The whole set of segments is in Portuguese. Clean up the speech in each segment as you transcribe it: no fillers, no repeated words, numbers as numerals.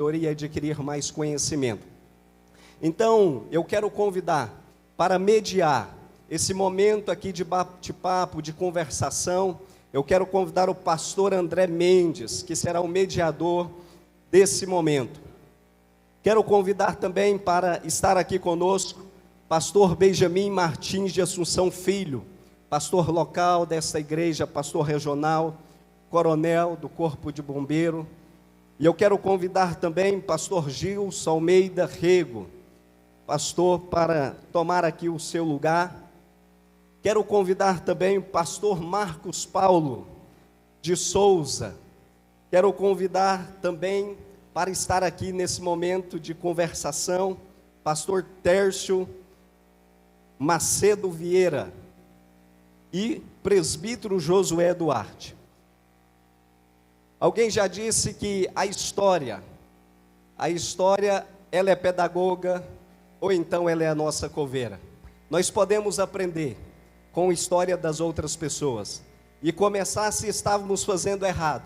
e adquirir mais conhecimento. Então, eu quero convidar para mediar esse momento aqui de bate-papo, de conversação. Eu quero convidar o pastor André Mendes, que será o mediador desse momento. Quero convidar também para estar aqui conosco, pastor Benjamin Martins de Assunção Filho, pastor local desta igreja, pastor regional, coronel do Corpo de Bombeiro. E eu quero convidar também pastor Gilson Almeida Rego, pastor, para tomar aqui o seu lugar. Quero convidar também o pastor Marcos Paulo de Souza. Quero convidar também para estar aqui nesse momento de conversação, pastor Tércio Macedo Vieira e presbítero Josué Duarte. Alguém já disse que a história, ela é pedagoga, ou então ela é a nossa coveira. Nós podemos aprender com a história das outras pessoas e começar, se estávamos fazendo errado,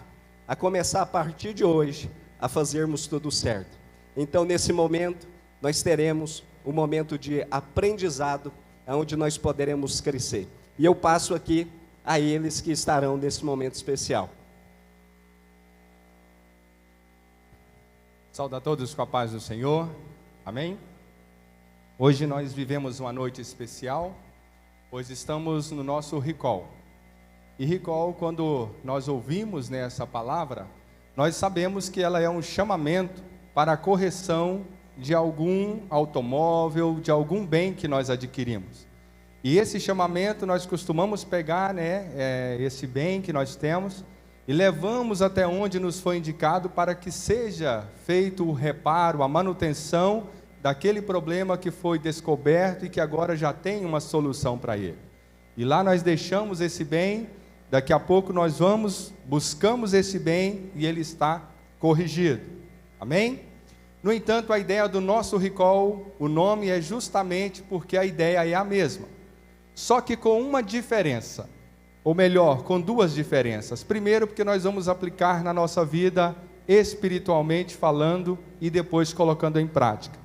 a começar a partir de hoje a fazermos tudo certo. Então, nesse momento, nós teremos um momento de aprendizado, onde nós poderemos crescer. E eu passo aqui a eles que estarão nesse momento especial. Saúde a todos com a paz do Senhor, amém? Hoje nós vivemos uma noite especial, pois estamos no nosso recall. E recall, quando nós ouvimos essa palavra, nós sabemos que ela é um chamamento para a correção de algum automóvel, de algum bem que nós adquirimos. E esse chamamento nós costumamos pegar, esse bem que nós temos, e levamos até onde nos foi indicado para que seja feito o reparo, a manutenção daquele problema que foi descoberto e que agora já tem uma solução para ele. E lá nós deixamos esse bem, daqui a pouco nós buscamos esse bem e ele está corrigido. Amém? No entanto, a ideia do nosso recall, o nome é justamente porque a ideia é a mesma. Só que com uma diferença. Ou melhor, com duas diferenças. Primeiro, porque nós vamos aplicar na nossa vida espiritualmente falando e depois colocando em prática.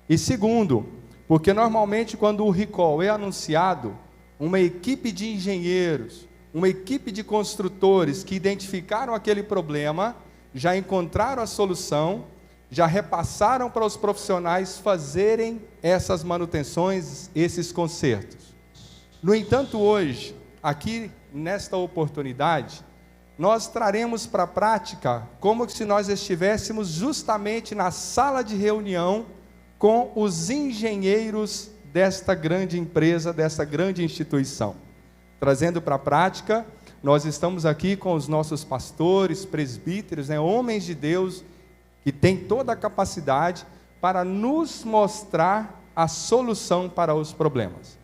E segundo, porque normalmente quando o recall é anunciado, uma equipe de engenheiros, uma equipe de construtores que identificaram aquele problema, já encontraram a solução, já repassaram para os profissionais fazerem essas manutenções, esses consertos. No entanto, hoje, aqui nesta oportunidade, nós traremos para a prática como se nós estivéssemos justamente na sala de reunião com os engenheiros desta grande empresa, desta grande instituição. Trazendo para a prática, nós estamos aqui com os nossos pastores, presbíteros, homens de Deus, que têm toda a capacidade para nos mostrar a solução para os problemas.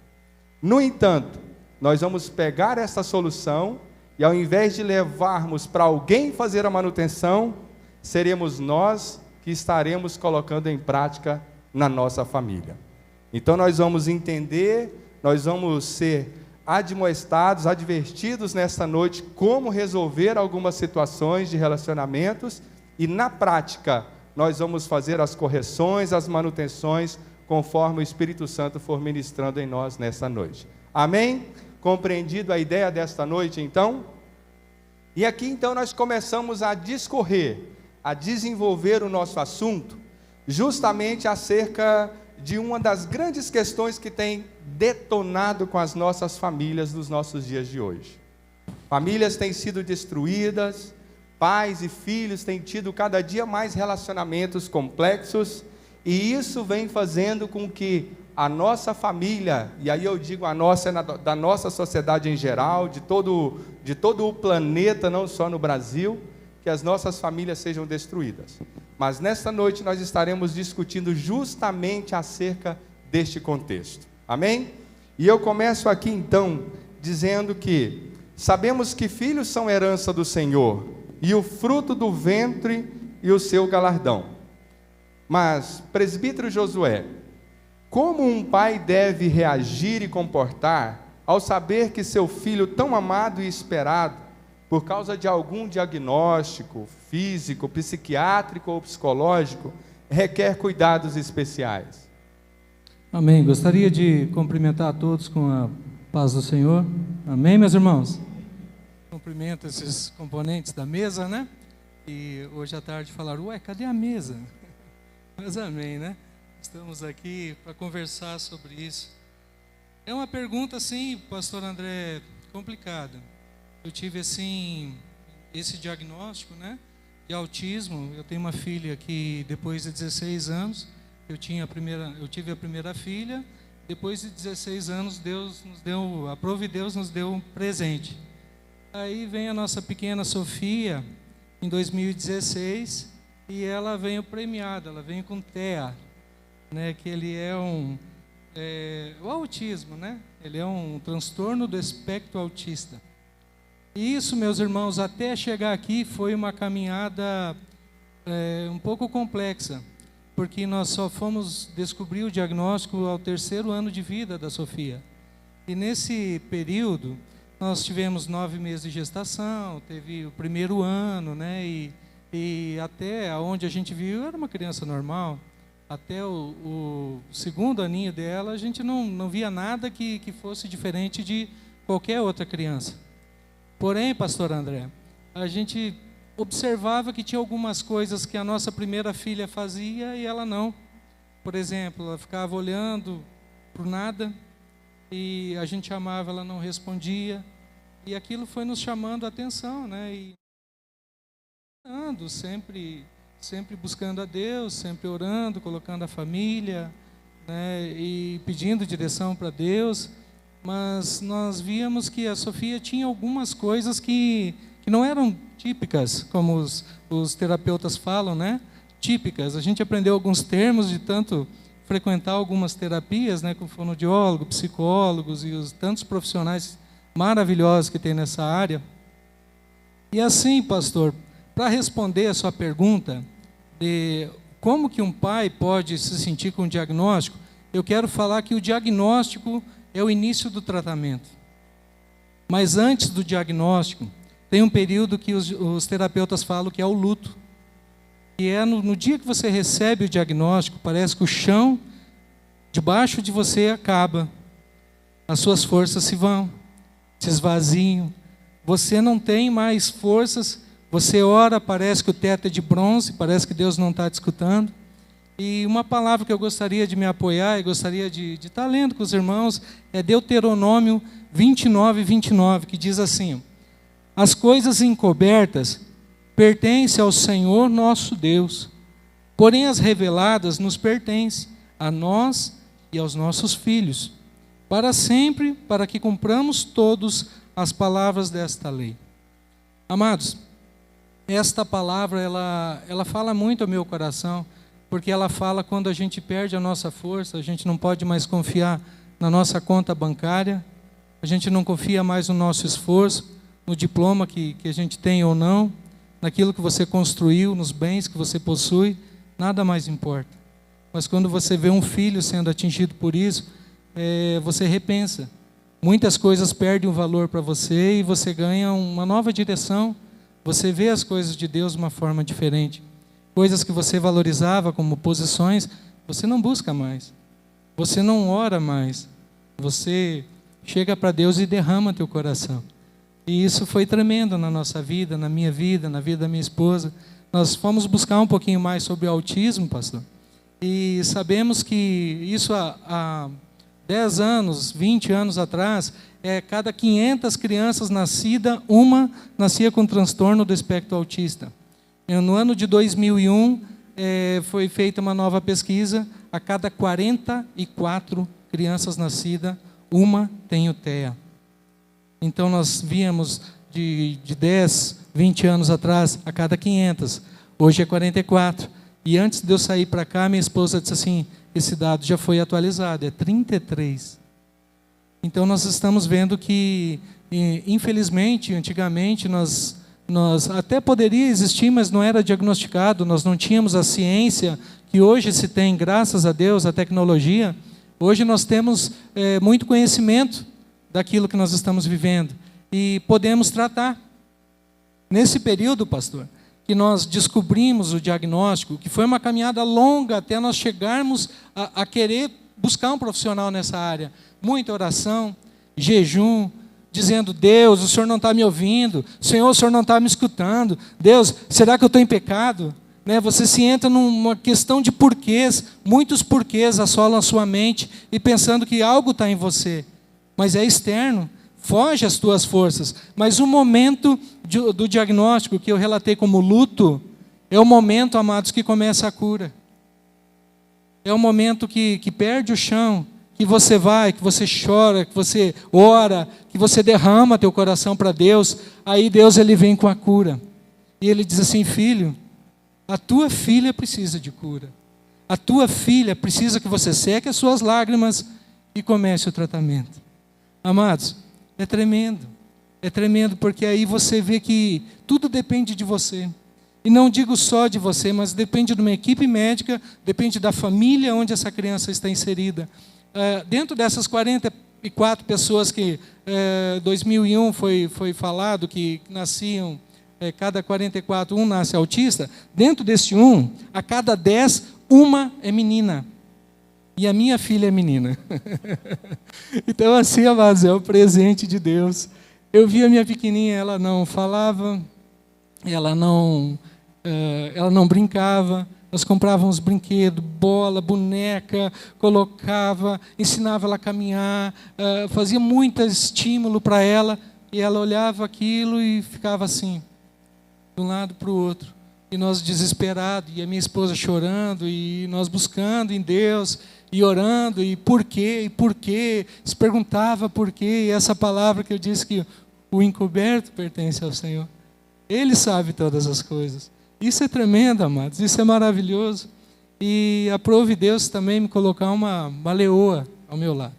No entanto, nós vamos pegar essa solução e ao invés de levarmos para alguém fazer a manutenção, seremos nós que estaremos colocando em prática na nossa família. Então nós vamos entender, nós vamos ser admoestados, advertidos nesta noite como resolver algumas situações de relacionamentos e na prática nós vamos fazer as correções, as manutenções conforme o Espírito Santo for ministrando em nós nesta noite. Amém? Compreendido a ideia desta noite, então? E aqui, então, nós começamos a discorrer, a desenvolver o nosso assunto, justamente acerca de uma das grandes questões que tem detonado com as nossas famílias nos nossos dias de hoje. Famílias têm sido destruídas, pais e filhos têm tido cada dia mais relacionamentos complexos, e isso vem fazendo com que a nossa família, e aí eu digo a nossa, da nossa sociedade em geral, de todo o planeta, não só no Brasil, que as nossas famílias sejam destruídas. Mas nesta noite nós estaremos discutindo justamente acerca deste contexto. Amém? E eu começo aqui então, dizendo que sabemos que filhos são herança do Senhor, e o fruto do ventre e o seu galardão. Mas, presbítero Josué, como um pai deve reagir e comportar ao saber que seu filho tão amado e esperado por causa de algum diagnóstico físico, psiquiátrico ou psicológico, requer cuidados especiais. Amém. Gostaria de cumprimentar a todos com a paz do Senhor. Amém, meus irmãos? Cumprimento esses componentes da mesa, né? E hoje à tarde falaram, ué, cadê a mesa? Mas amém, né? Estamos aqui para conversar sobre isso. É uma pergunta, assim, pastor André, complicada. Eu tive, assim, esse diagnóstico, né, de autismo. Eu tenho uma filha que, depois de 16 anos, eu tive a primeira filha. Depois de 16 anos, Deus nos deu um presente. Aí vem a nossa pequena Sofia, em 2016, e ela veio premiada, ela veio com TEA, né, que ele é o autismo, né? Ele é um transtorno do espectro autista. E isso, meus irmãos, até chegar aqui foi uma caminhada um pouco complexa, porque nós só fomos descobrir o diagnóstico ao 3º ano de vida da Sofia. E nesse período, nós tivemos 9 meses de gestação, teve o 1º ano, né? E até onde a gente viu, era uma criança normal. Até o 2º aninho dela, a gente não via nada que fosse diferente de qualquer outra criança. Porém, pastor André, a gente observava que tinha algumas coisas que a nossa primeira filha fazia e ela não. Por exemplo, ela ficava olhando por nada e a gente chamava, ela não respondia. E aquilo foi nos chamando a atenção, né? E sempre buscando a Deus, sempre orando, colocando a família, né? E pedindo direção para Deus. Mas nós víamos que a Sofia tinha algumas coisas que não eram típicas, como os terapeutas falam, né? Típicas. A gente aprendeu alguns termos de tanto frequentar algumas terapias, né? Com fonoaudiólogo, psicólogos e os tantos profissionais maravilhosos que tem nessa área. E assim, pastor, para responder a sua pergunta de como que um pai pode se sentir com o diagnóstico, eu quero falar que o diagnóstico é o início do tratamento. Mas antes do diagnóstico, tem um período que os terapeutas falam que é o luto. E é no dia que você recebe o diagnóstico, parece que o chão debaixo de você acaba. As suas forças se vão, se esvaziam. Você não tem mais forças. Você ora, parece que o teto é de bronze, parece que Deus não está te escutando. E uma palavra que eu gostaria de me apoiar e gostaria de estar lendo com os irmãos é Deuteronômio 29:29, que diz assim: as coisas encobertas pertencem ao Senhor nosso Deus, porém as reveladas nos pertencem, a nós e aos nossos filhos, para sempre, para que cumpramos todos as palavras desta lei. Amados, esta palavra ela fala muito ao meu coração, porque ela fala quando a gente perde a nossa força, a gente não pode mais confiar na nossa conta bancária, a gente não confia mais no nosso esforço, no diploma que a gente tem ou não, naquilo que você construiu, nos bens que você possui, nada mais importa. Mas quando você vê um filho sendo atingido por isso, você repensa. Muitas coisas perdem o valor para você e você ganha uma nova direção. Você vê as coisas de Deus de uma forma diferente. Coisas que você valorizava como posições, você não busca mais. Você não ora mais. Você chega para Deus e derrama teu coração. E isso foi tremendo na nossa vida, na minha vida, na vida da minha esposa. Nós fomos buscar um pouquinho mais sobre o autismo, pastor. E sabemos que isso há 10 anos, 20 anos atrás, cada 500 crianças nascidas, uma nascia com transtorno do espectro autista. No ano de 2001, foi feita uma nova pesquisa, a cada 44 crianças nascidas, uma tem o TEA. Então, nós víamos de 10, 20 anos atrás, a cada 500, hoje é 44. E antes de eu sair para cá, minha esposa disse assim, esse dado já foi atualizado, é 33. Então, nós estamos vendo que, infelizmente, antigamente, nós até poderia existir, mas não era diagnosticado, nós não tínhamos a ciência que hoje se tem, graças a Deus, a tecnologia. Hoje nós temos muito conhecimento daquilo que nós estamos vivendo e podemos tratar. Nesse período, pastor, que nós descobrimos o diagnóstico, que foi uma caminhada longa até nós chegarmos a querer buscar um profissional nessa área. Muita oração, jejum, dizendo: Deus, o Senhor não está me ouvindo, Senhor, o Senhor não está me escutando, Deus, será que eu estou em pecado? Você se entra numa questão de porquês, muitos porquês assolam a sua mente, e pensando que algo está em você, mas é externo, foge às tuas forças. Mas o momento do diagnóstico, que eu relatei como luto, é o momento, amados, que começa a cura. É o momento que perde o chão, que você vai, que você chora, que você ora, que você derrama teu coração para Deus. Aí Deus, ele vem com a cura. E ele diz assim: filho, a tua filha precisa de cura. A tua filha precisa que você seque as suas lágrimas e comece o tratamento. Amados, é tremendo, porque aí você vê que tudo depende de você. E não digo só de você, mas depende de uma equipe médica, depende da família onde essa criança está inserida. Dentro dessas 44 pessoas que, 2001 foi falado que nasciam, cada 44, um nasce autista, dentro desse a cada 10, uma é menina. E a minha filha é menina. Então, assim, amados, é o presente de Deus. Eu vi a minha pequenininha, ela não falava, ela não brincava. Nós comprávamos brinquedos, bola, boneca, colocava, ensinava ela a caminhar, fazia muito estímulo para ela, e ela olhava aquilo e ficava assim, de um lado para o outro. E nós desesperados, e a minha esposa chorando, e nós buscando em Deus, e orando, e por quê, se perguntava por quê, e essa palavra que eu disse que o encoberto pertence ao Senhor. Ele sabe todas as coisas. Isso é tremendo, amados, isso é maravilhoso. E aprove Deus também me colocar uma leoa ao meu lado.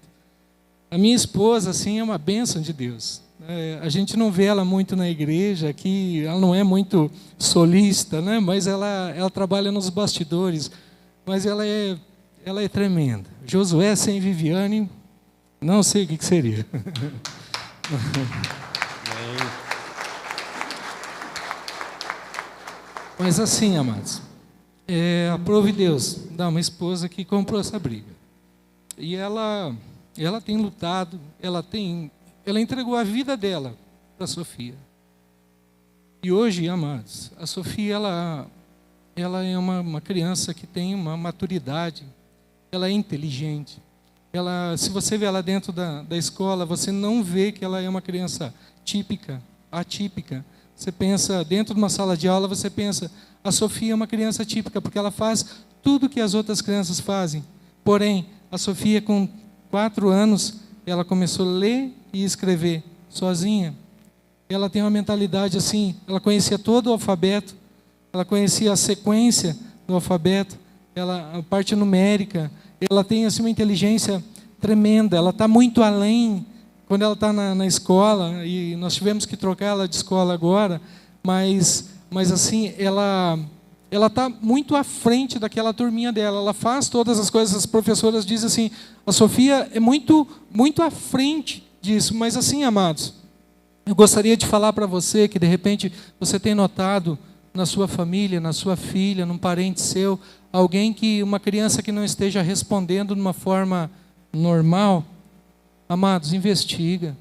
A minha esposa, assim, é uma bênção de Deus. A gente não vê ela muito na igreja aqui, ela não é muito solista, né? Mas ela trabalha nos bastidores, mas ela é tremenda. Josué sem Viviane, não sei o que seria. Mas assim, amados, aprove Deus dar uma esposa que comprou essa briga. E ela tem lutado, ela entregou a vida dela para a Sofia. E hoje, amados, a Sofia, ela é uma criança que tem uma maturidade, ela é inteligente. Se você vê ela dentro da escola, você não vê que ela é uma criança atípica. Você pensa, dentro de uma sala de aula, você pensa, a Sofia é uma criança típica, porque ela faz tudo que as outras crianças fazem. Porém, a Sofia, com 4 anos, ela começou a ler e escrever sozinha. Ela tem uma mentalidade assim, ela conhecia todo o alfabeto, ela conhecia a sequência do alfabeto, a parte numérica, ela tem assim, uma inteligência tremenda, ela está muito além. Quando ela está na escola, e nós tivemos que trocar ela de escola agora, mas assim, ela está muito à frente daquela turminha dela, ela faz todas as coisas, as professoras dizem assim, a Sofia é muito, muito à frente disso. Mas assim, amados, eu gostaria de falar para você que de repente você tem notado na sua família, na sua filha, num parente seu, uma criança que não esteja respondendo de uma forma normal. Amados, investiga,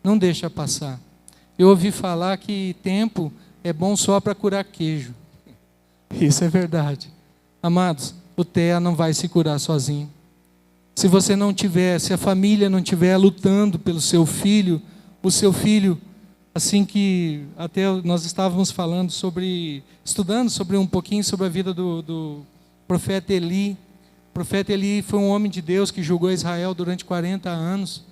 não deixa passar. Eu ouvi falar que tempo é bom só para curar queijo. Isso é verdade. Amados, o TEA não vai se curar sozinho. Se a família não estiver lutando pelo seu filho, o seu filho, assim que até nós estávamos estudando sobre um pouquinho sobre a vida do profeta Eli. O profeta Eli foi um homem de Deus que julgou Israel durante 40 anos.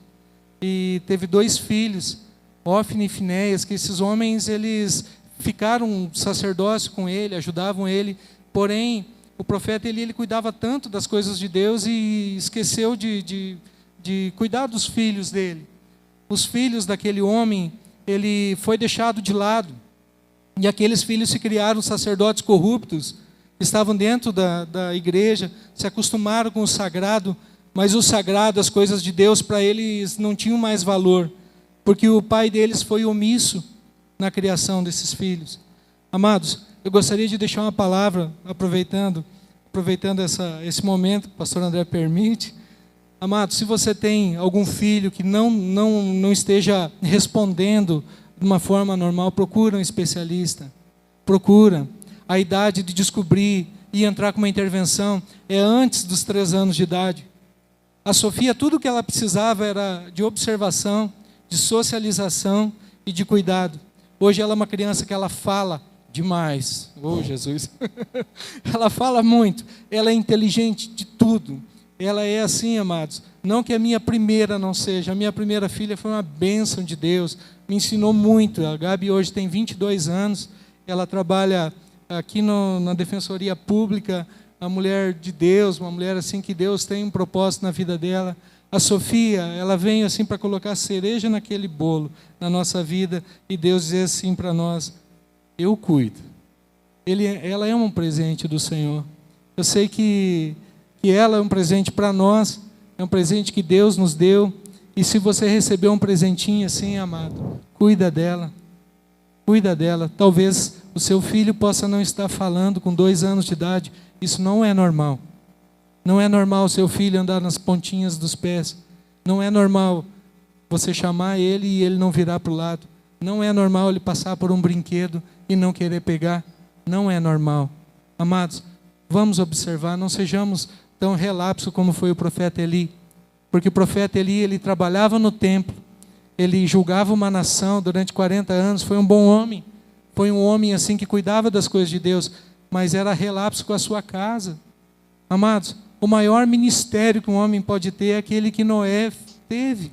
E teve 2 filhos, Ofni e Finéias, que esses homens, eles ficaram sacerdócio com ele, ajudavam ele, porém, o profeta ele cuidava tanto das coisas de Deus e esqueceu de cuidar dos filhos dele. Os filhos daquele homem, ele foi deixado de lado, e aqueles filhos se criaram sacerdotes corruptos, estavam dentro da igreja, se acostumaram com o sagrado, mas o sagrado, as coisas de Deus, para eles não tinham mais valor, porque o pai deles foi omisso, na criação desses filhos. Amados, eu gostaria de deixar uma palavra, aproveitando esse momento, que o pastor André permite. Amados, se você tem algum filho que não esteja respondendo de uma forma normal, procura um especialista. Procura. A idade de descobrir e entrar com uma intervenção é antes dos 3 anos de idade. A Sofia, tudo o que ela precisava era de observação, de socialização e de cuidado. Hoje ela é uma criança que ela fala demais. Oh, Jesus! Ela fala muito. Ela é inteligente de tudo. Ela é assim, amados. Não que a minha primeira não seja. A minha primeira filha foi uma bênção de Deus. Me ensinou muito. A Gabi hoje tem 22 anos. Ela trabalha aqui na Defensoria Pública. A mulher de Deus, uma mulher assim que Deus tem um propósito na vida dela. A Sofia, ela vem assim para colocar cereja naquele bolo na nossa vida. E Deus diz assim para nós: eu cuido. Ela é um presente do Senhor. Eu sei que ela é um presente para nós, é um presente que Deus nos deu. E se você recebeu um presentinho assim, amado, cuida dela. Cuida dela. Talvez o seu filho possa não estar falando com 2 anos de idade. Isso não é normal. Não é normal o seu filho andar nas pontinhas dos pés. Não é normal você chamar ele e ele não virar para o lado. Não é normal ele passar por um brinquedo e não querer pegar. Não é normal. Amados, vamos observar, não sejamos tão relapso como foi o profeta Eli. Porque o profeta Eli, ele trabalhava no templo, ele julgava uma nação durante 40 anos, foi um bom homem. Foi um homem assim que cuidava das coisas de Deus, mas era relapso com a sua casa. Amados, o maior ministério que um homem pode ter é aquele que Noé teve.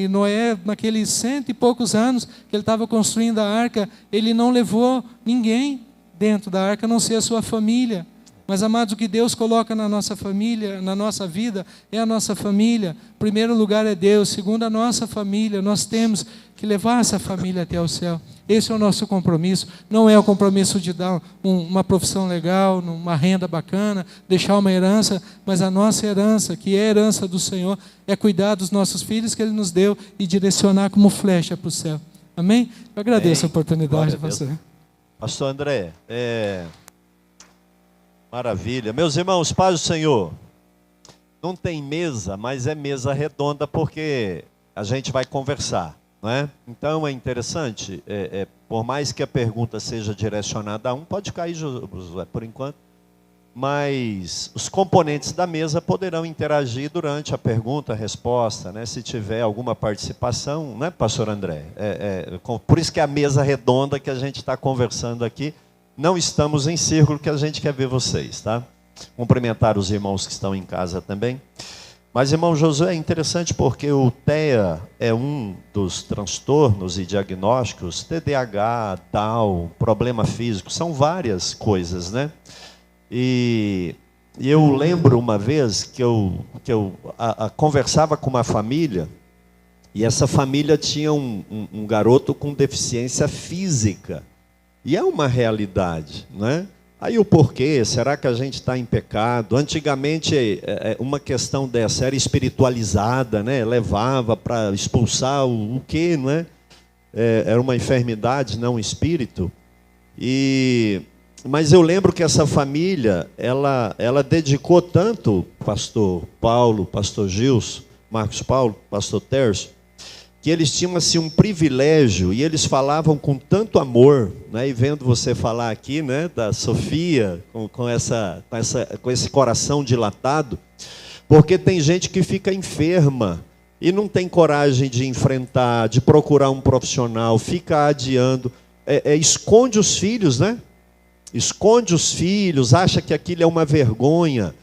Noé, naqueles 100 e poucos anos que ele estava construindo a arca, ele não levou ninguém dentro da arca, a não ser a sua família. Mas, amados, o que Deus coloca na nossa família, na nossa vida, é a nossa família. Primeiro lugar é Deus, segundo a nossa família. Nós temos que levar essa família até o céu. Esse é o nosso compromisso. Não é o compromisso de dar uma profissão legal, uma renda bacana, deixar uma herança, mas a nossa herança, que é a herança do Senhor, é cuidar dos nossos filhos que Ele nos deu e direcionar como flecha para o céu. Amém? Eu agradeço a oportunidade, pastor. Pastor André, maravilha. Meus irmãos, paz do Senhor. Não tem mesa, mas é mesa redonda porque a gente vai conversar, não é? Então é interessante, por mais que a pergunta seja direcionada a um, pode cair, Josué, por enquanto, mas os componentes da mesa poderão interagir durante a pergunta, a resposta, né? Se tiver alguma participação, né, pastor André? Por isso que é a mesa redonda que a gente está conversando aqui. Não estamos em círculo, que a gente quer ver vocês, tá? Cumprimentar os irmãos que estão em casa também. Mas, irmão Josué, é interessante porque o TEA é um dos transtornos e diagnósticos, TDAH, Down, problema físico, são várias coisas, né? E eu lembro uma vez que eu conversava com uma família, e essa família tinha um garoto com deficiência física. E é uma realidade, né? Aí o porquê? Será que a gente está em pecado? Antigamente, uma questão dessa era espiritualizada, né? Levava para expulsar o quê, não é? Era uma enfermidade, não um espírito. Mas eu lembro que essa família, ela dedicou tanto, pastor Paulo, pastor Gilson, Marcos Paulo, pastor Tércio, que eles tinham assim um privilégio, e eles falavam com tanto amor, né? E vendo você falar aqui, né, da Sofia, com esse coração dilatado, porque tem gente que fica enferma e não tem coragem de enfrentar, de procurar um profissional, fica adiando, esconde os filhos, né? Esconde os filhos, acha que aquilo é uma vergonha,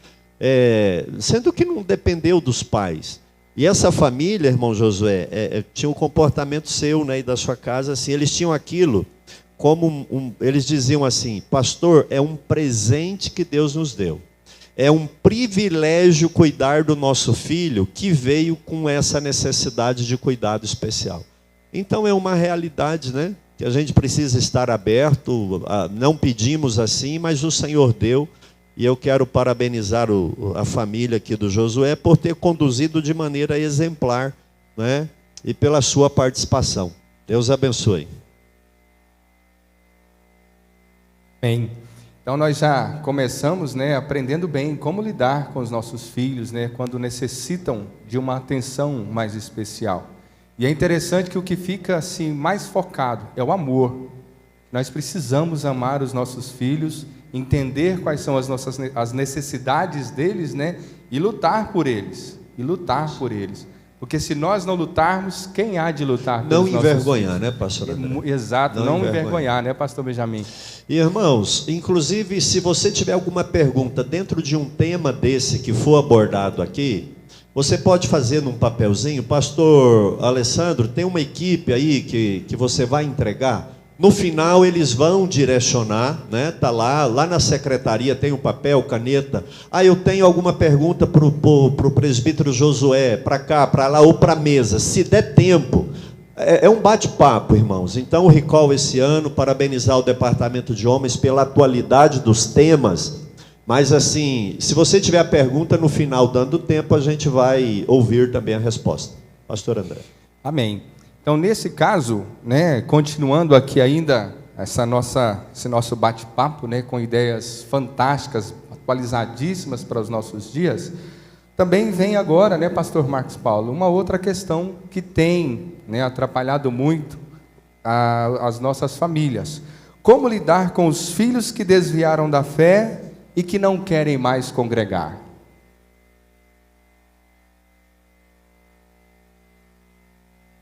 sendo que não dependeu dos pais. E essa família, irmão Josué, tinha um comportamento seu, né, e da sua casa, assim, eles tinham aquilo como eles diziam assim: pastor, é um presente que Deus nos deu. É um privilégio cuidar do nosso filho que veio com essa necessidade de cuidado especial. Então é uma realidade, né, que a gente precisa estar aberto, não pedimos assim, mas o Senhor deu. E eu quero parabenizar a família aqui do Josué por ter conduzido de maneira exemplar, né? E pela sua participação. Deus abençoe. Bem, então nós já começamos, né, aprendendo bem como lidar com os nossos filhos, né, quando necessitam de uma atenção mais especial. E é interessante que o que fica assim mais focado é o amor. Nós precisamos amar os nossos filhos, entender quais são as necessidades deles, né, e lutar por eles. Porque se nós não lutarmos, quem há de lutar pelos Não envergonhar, né, pastor André? Exato, não envergonhar, né, pastor Benjamin? Irmãos, inclusive, se você tiver alguma pergunta dentro de um tema desse que for abordado aqui, você pode fazer num papelzinho. Pastor Alessandro, tem uma equipe aí que você vai entregar. No final eles vão direcionar, né? Tá lá na secretaria tem um papel, caneta. Eu tenho alguma pergunta pro presbítero Josué, para cá, para lá ou para a mesa. Se der tempo, é um bate-papo, irmãos. Então o Recall esse ano, parabenizar o Departamento de Homens pela atualidade dos temas. Mas assim, se você tiver a pergunta no final, dando tempo, a gente vai ouvir também a resposta. Pastor André. Amém. Então, nesse caso, né, continuando aqui ainda esse nosso bate-papo, né, com ideias fantásticas, atualizadíssimas para os nossos dias, também vem agora, né, pastor Marcos Paulo, uma outra questão que tem, né, atrapalhado muito as nossas famílias. Como lidar com os filhos que desviaram da fé e que não querem mais congregar?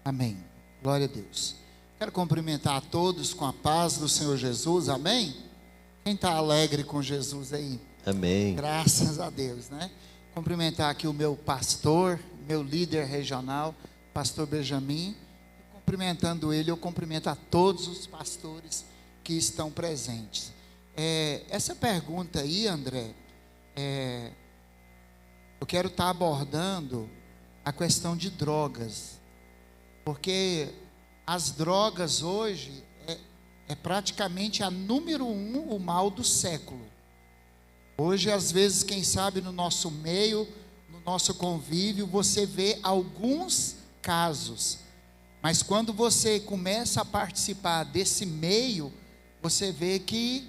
Amém. Glória a Deus. Quero cumprimentar a todos com a paz do Senhor Jesus. Amém? Quem está alegre com Jesus aí? Amém. Graças a Deus, né? Cumprimentar aqui o meu pastor, meu líder regional, pastor Benjamin. E cumprimentando ele, eu cumprimento a todos os pastores que estão presentes. Essa pergunta aí, André, eu quero estar abordando a questão de drogas. Porque as drogas hoje é praticamente a número 1 o mal do século. Hoje, às vezes, quem sabe no nosso meio, no nosso convívio, você vê alguns casos. Mas quando você começa a participar desse meio, você vê que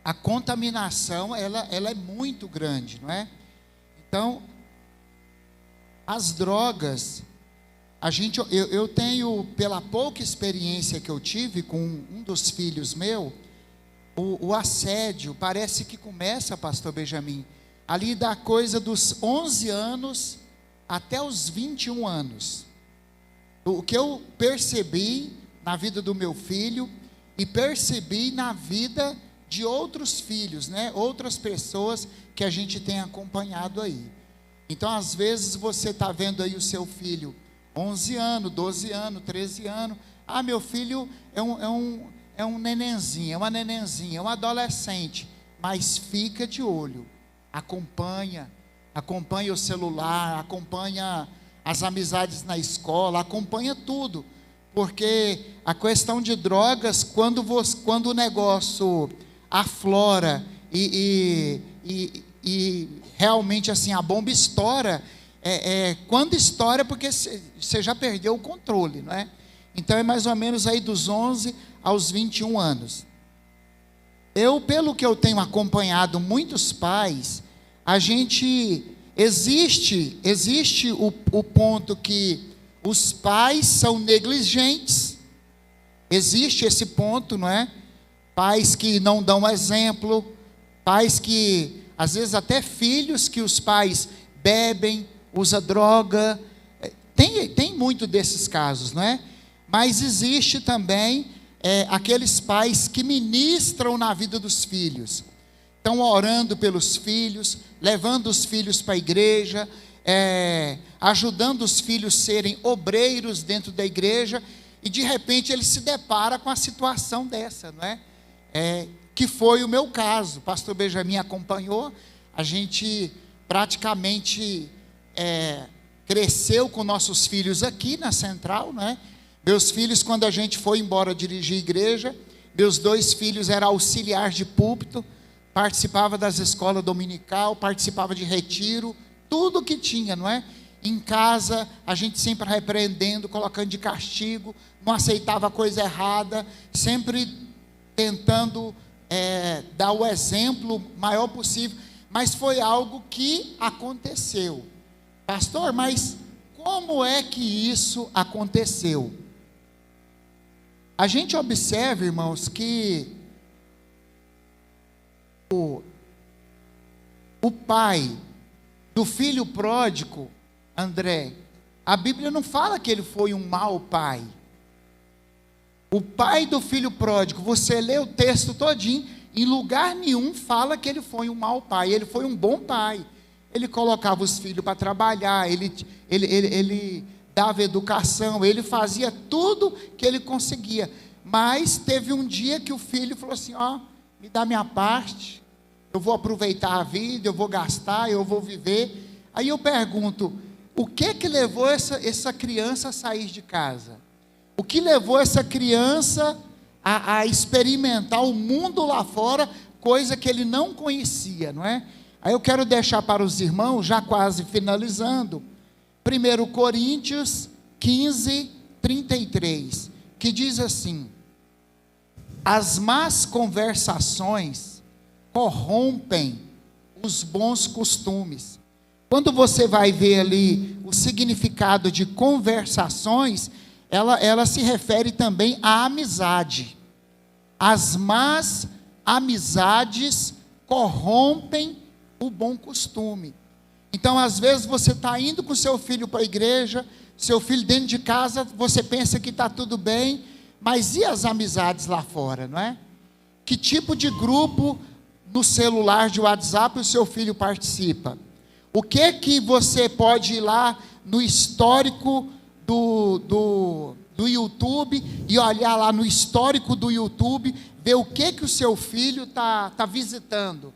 a contaminação ela é muito grande, não é? Então, as drogas, eu tenho, pela pouca experiência que eu tive com um dos filhos meu, o assédio parece que começa, pastor Benjamin, ali da coisa dos 11 anos até os 21 anos. O que eu percebi na vida do meu filho e percebi na vida de outros filhos, né? Outras pessoas que a gente tem acompanhado aí. Então, às vezes, você está vendo aí o seu filho, 11 anos, 12 anos, 13 anos. Meu filho é um nenenzinho, é uma nenenzinha, é um adolescente. Mas fica de olho, acompanha o celular, acompanha as amizades na escola, acompanha tudo. Porque a questão de drogas, quando o negócio aflora e realmente assim a bomba estoura, quando estoura porque você já perdeu o controle, não é? Então é mais ou menos aí dos 11 aos 21 anos. Pelo que eu tenho acompanhado muitos pais, existe o ponto que os pais são negligentes, existe esse ponto, não é? Pais que não dão exemplo, pais que às vezes até filhos que os pais bebem, usam droga, tem muito desses casos, não é? Mas existe também aqueles pais que ministram na vida dos filhos, estão orando pelos filhos, levando os filhos para a igreja, ajudando os filhos a serem obreiros dentro da igreja, e de repente ele se depara com a situação dessa, não é? Que foi o meu caso. O pastor Benjamin acompanhou, a gente praticamente cresceu com nossos filhos aqui na Central, né? Meus filhos, quando a gente foi embora dirigir igreja, meus 2 filhos eram auxiliares de púlpito, participava das escolas dominical, participava de retiro, tudo que tinha, não é? Em casa, a gente sempre repreendendo, colocando de castigo, não aceitava coisa errada, sempre tentando dar o exemplo maior possível, mas foi algo que aconteceu. Pastor, mas como é que isso aconteceu? A gente observa, irmãos, que o pai do filho pródigo, André, a Bíblia não fala que ele foi um mau pai. O pai do filho pródigo, você lê o texto todinho, em lugar nenhum fala que ele foi um mau pai, ele foi um bom pai. Ele colocava os filhos para trabalhar, ele dava educação, ele fazia tudo que ele conseguia. Mas teve um dia que o filho falou assim, me dá minha parte, eu vou aproveitar a vida, eu vou gastar, eu vou viver. Aí eu pergunto, o que levou essa criança a sair de casa? O que levou essa criança a experimentar o mundo lá fora, coisa que ele não conhecia, não é? Aí eu quero deixar para os irmãos, já quase finalizando, 1 Coríntios 15, 33, que diz assim: as más conversações corrompem os bons costumes. Quando você vai ver ali o significado de conversações, ela se refere também à amizade. As más amizades corrompem o bom costume. Então, às vezes, você está indo com seu filho para a igreja, seu filho dentro de casa, você pensa que está tudo bem, mas e as amizades lá fora, não é? Que tipo de grupo no celular de WhatsApp o seu filho participa? O que você pode ir lá no histórico do YouTube e olhar lá no histórico do YouTube, ver o que o seu filho está visitando?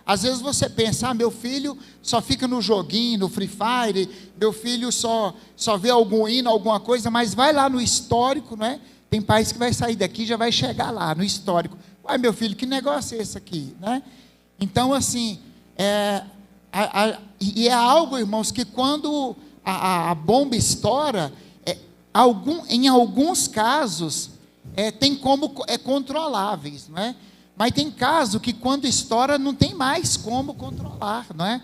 Às vezes você pensa, meu filho só fica no joguinho, no Free Fire, meu filho só vê algum hino, alguma coisa, mas vai lá no histórico, não é? Tem pais que vai sair daqui e já vai chegar lá no histórico. Uai, meu filho, que negócio é esse aqui, né? Então, assim, e é algo, irmãos, que quando a bomba estoura, em alguns casos, tem como controláveis, não é? Mas tem caso que quando estoura não tem mais como controlar, não é?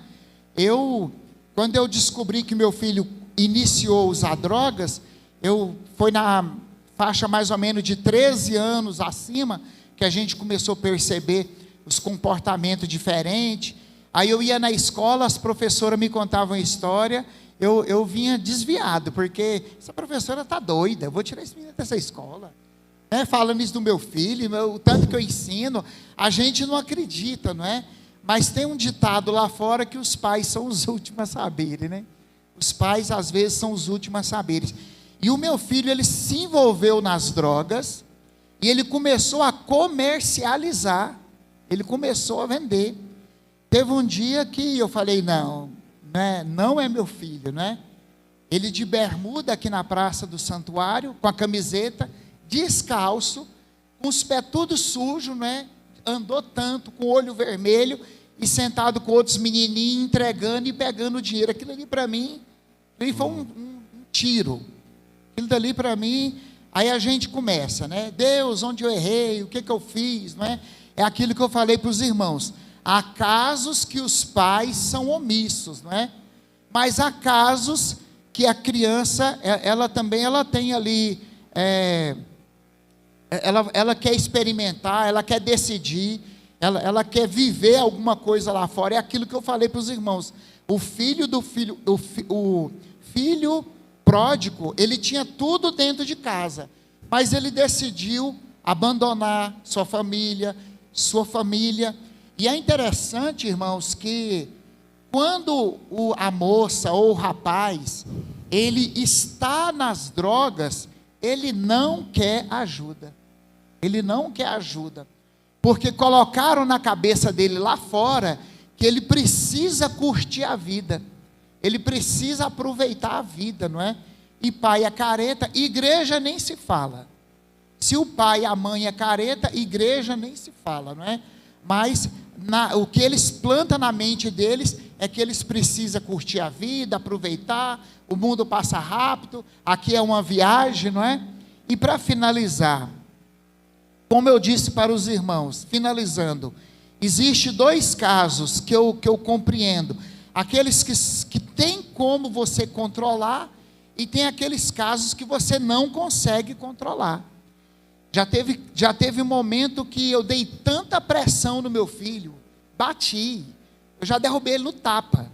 Quando eu descobri que meu filho iniciou a usar drogas, foi na faixa mais ou menos de 13 anos acima, que a gente começou a perceber os comportamentos diferentes. Aí eu ia na escola, as professoras me contavam a história, eu vinha desviado, porque essa professora está doida, eu vou tirar esse menino dessa escola. Falando isso do meu filho, o tanto que eu ensino, a gente não acredita, não é? Mas tem um ditado lá fora que os pais são os últimos a saberem, né? Os pais, às vezes, são os últimos a saberem. E o meu filho, ele se envolveu nas drogas, e ele começou a comercializar, ele começou a vender. Teve um dia que eu falei, não é meu filho, né? Ele de bermuda aqui na Praça do Santuário, com a camiseta, descalço, com os pés tudo sujos, né? Andou tanto, com o olho vermelho, e sentado com outros menininhos, entregando e pegando o dinheiro. Aquilo ali para mim, foi um tiro. Aquilo dali para mim, aí a gente começa, né? Deus, onde eu errei, o que eu fiz, não é? É aquilo que eu falei para os irmãos. Há casos que os pais são omissos, não é? Mas há casos que a criança, ela tem ali, ela quer experimentar, ela quer decidir, ela quer viver alguma coisa lá fora. É aquilo que eu falei para os irmãos. O filho pródigo, ele tinha tudo dentro de casa, mas ele decidiu abandonar sua família. E é interessante, irmãos, que quando a moça ou o rapaz, ele está nas drogas, ele não quer ajuda. Ele não quer ajuda. Porque colocaram na cabeça dele lá fora que ele precisa curtir a vida. Ele precisa aproveitar a vida, não é? E pai é careta, igreja nem se fala. Se o pai e a mãe é careta, igreja nem se fala, não é? Mas o que eles plantam na mente deles é que eles precisam curtir a vida, aproveitar, o mundo passa rápido, aqui é uma viagem, não é? E para finalizar, como eu disse para os irmãos, finalizando, existe 2 casos que eu compreendo. Aqueles que tem como você controlar, e tem aqueles casos que você não consegue controlar. Já teve um momento que eu dei tanta pressão no meu filho, bati, eu já derrubei ele no tapa.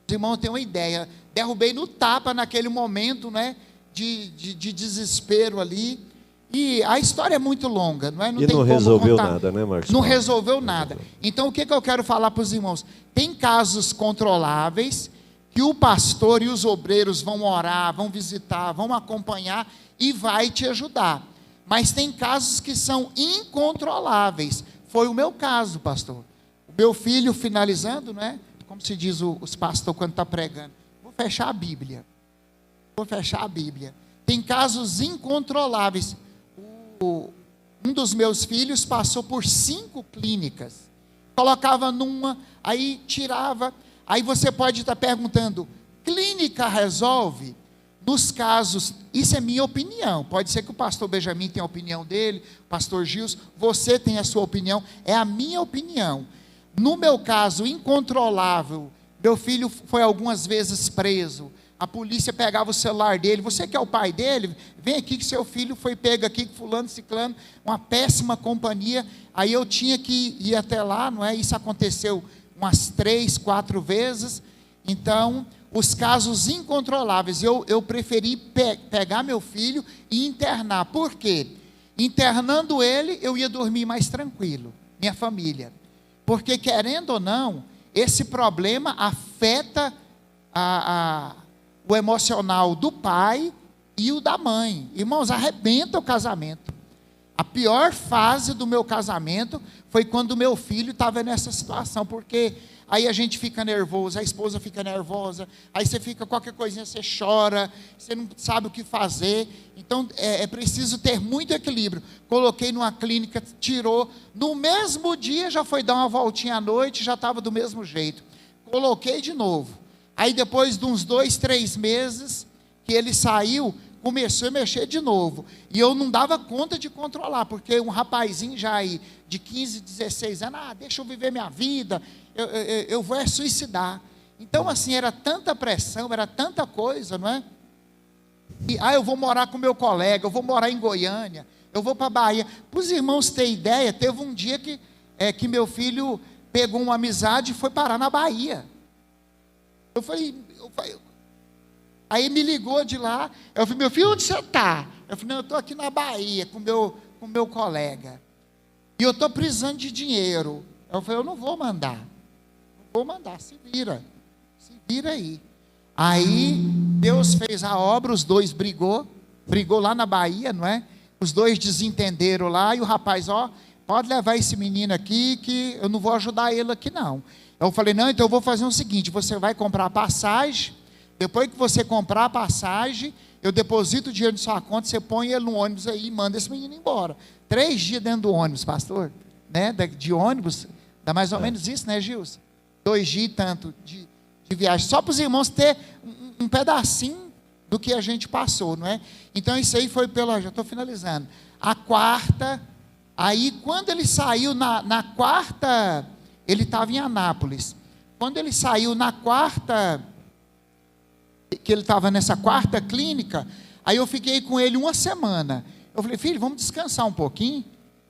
Os irmãos têm uma ideia, derrubei no tapa naquele momento, né, de desespero ali. E a história é muito longa, não é? Não, e não resolveu nada, né, Marcos? Não resolveu nada. Então, o que eu quero falar para os irmãos? Tem casos controláveis que o pastor e os obreiros vão orar, vão visitar, vão acompanhar e vai te ajudar. Mas tem casos que são incontroláveis. Foi o meu caso, pastor. O meu filho, finalizando, né? Como se diz os pastores quando está pregando, vou fechar a Bíblia. Vou fechar a Bíblia. Tem casos incontroláveis. Um dos meus filhos passou por 5 clínicas. Colocava numa, aí tirava. Aí você pode estar perguntando, clínica resolve? Nos casos, isso é minha opinião. Pode ser que o pastor Benjamin tenha a opinião dele, o pastor Gilson, você tem a sua opinião. É a minha opinião. No meu caso, incontrolável, meu filho foi algumas vezes preso. A polícia pegava o celular dele. Você que é o pai dele, vem aqui que seu filho foi pego aqui, fulano, ciclano, uma péssima companhia. Aí eu tinha que ir até lá, não é? Isso aconteceu umas 3, 4 vezes. Então, os casos incontroláveis, eu preferi pegar meu filho e internar. Por quê? Internando ele, eu ia dormir mais tranquilo, minha família. Porque, querendo ou não, esse problema afeta o emocional do pai e o da mãe. Irmãos, arrebenta o casamento. A pior fase do meu casamento foi quando meu filho estava nessa situação, porque aí a gente fica nervoso, a esposa fica nervosa, aí você fica qualquer coisinha, você chora, você não sabe o que fazer. Então é preciso ter muito equilíbrio. Coloquei numa clínica, tirou, no mesmo dia já foi dar uma voltinha à noite, já estava do mesmo jeito. Coloquei de novo. Aí depois de uns 2, 3 meses que ele saiu, começou a mexer de novo. E eu não dava conta de controlar, porque um rapazinho já aí de 15, 16 anos, deixa eu viver minha vida, eu vou suicidar. Então assim, era tanta pressão, era tanta coisa, não é? E eu vou morar com meu colega, eu vou morar em Goiânia, eu vou para a Bahia. Para os irmãos terem ideia, teve um dia que meu filho pegou uma amizade e foi parar na Bahia. Eu falei, aí me ligou de lá, eu falei, meu filho, onde você está? Eu falei, não, eu estou aqui na Bahia com meu colega, e eu estou precisando de dinheiro. Eu falei, eu não vou mandar, se vira aí. Aí Deus fez a obra, os dois brigou lá na Bahia, não é? Os dois desentenderam lá, e o rapaz, pode levar esse menino aqui, que eu não vou ajudar ele aqui não. Eu falei, não, então eu vou fazer o seguinte, você vai comprar a passagem, depois que você comprar a passagem, eu deposito o dinheiro na sua conta, você põe ele no ônibus aí e manda esse menino embora. 3 dias dentro do ônibus, pastor, né? De ônibus, dá mais ou menos isso, né, Gilson? 2 dias e tanto de viagem, só para os irmãos ter um pedacinho do que a gente passou, não é? Então isso aí foi já estou finalizando. A quarta, aí quando ele saiu na quarta, ele estava em Anápolis. Quando ele saiu na quarta, que ele estava nessa quarta clínica, aí eu fiquei com ele 1 semana. Eu falei, filho, vamos descansar um pouquinho.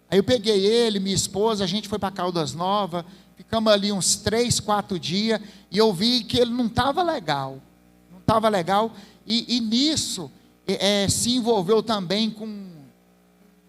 Aí eu peguei ele, minha esposa, a gente foi para Caldas Novas, ficamos ali uns 3, 4 dias, e eu vi que ele não estava legal. E nisso, se envolveu também com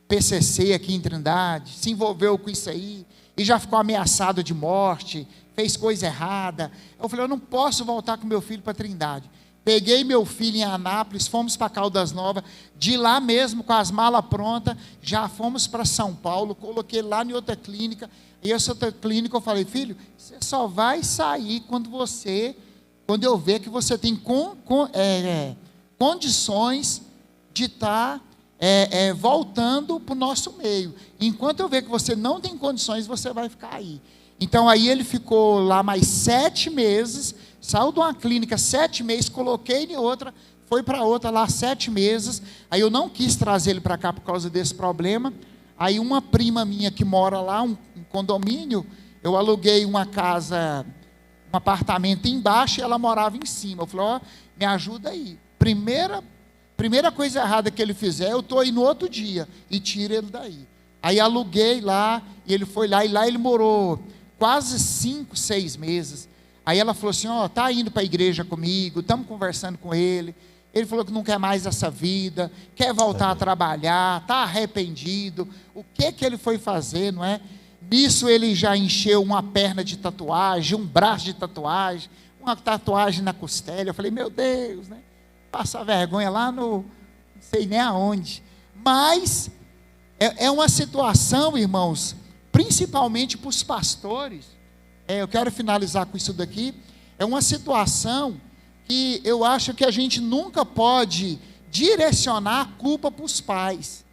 PCC aqui em Trindade, se envolveu com isso aí, e já ficou ameaçado de morte, fez coisa errada. Eu falei, eu não posso voltar com meu filho para Trindade. Peguei meu filho em Anápolis, fomos para Caldas Novas, de lá mesmo, com as malas prontas, já fomos para São Paulo, coloquei lá em outra clínica, e essa outra clínica eu falei, filho, você só vai sair quando eu ver que você tem condições de estar voltando para o nosso meio. Enquanto eu ver que você não tem condições, você vai ficar aí. Então aí ele ficou lá mais 7 meses, saiu de uma clínica 7 meses, coloquei em outra, foi para outra lá 7 meses, aí eu não quis trazer ele para cá por causa desse problema. Aí uma prima minha que mora lá, um condomínio, eu aluguei uma casa, um apartamento embaixo e ela morava em cima. Eu falei, ó, me ajuda aí. Primeira coisa errada que ele fizer, eu estou aí no outro dia e tiro ele daí. Aí aluguei lá, e ele foi lá, e lá ele morou quase 5, 6 meses. Aí ela falou assim, ó, tá indo para a igreja comigo, estamos conversando com ele. Ele falou que não quer mais essa vida, quer voltar a trabalhar, está arrependido. O que ele foi fazer, não é? Nisso ele já encheu uma perna de tatuagem, um braço de tatuagem, uma tatuagem na costela. Eu falei, meu Deus, né? Passar vergonha lá no, não sei nem aonde. Mas é uma situação, irmãos, principalmente para os pastores. Eu quero finalizar com isso daqui. É uma situação que eu acho que a gente nunca pode direcionar a culpa para os pais.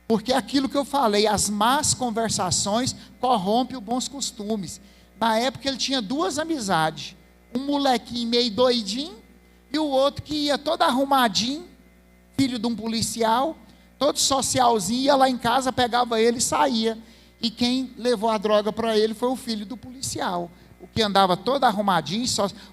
Porque aquilo que eu falei, as más conversações corrompem os bons costumes. Na época ele tinha 2 amizades. Um molequinho meio doidinho, e o outro que ia todo arrumadinho, filho de um policial, todo socialzinho, ia lá em casa, pegava ele e saía. E quem levou a droga para ele foi o filho do policial. O que andava todo arrumadinho,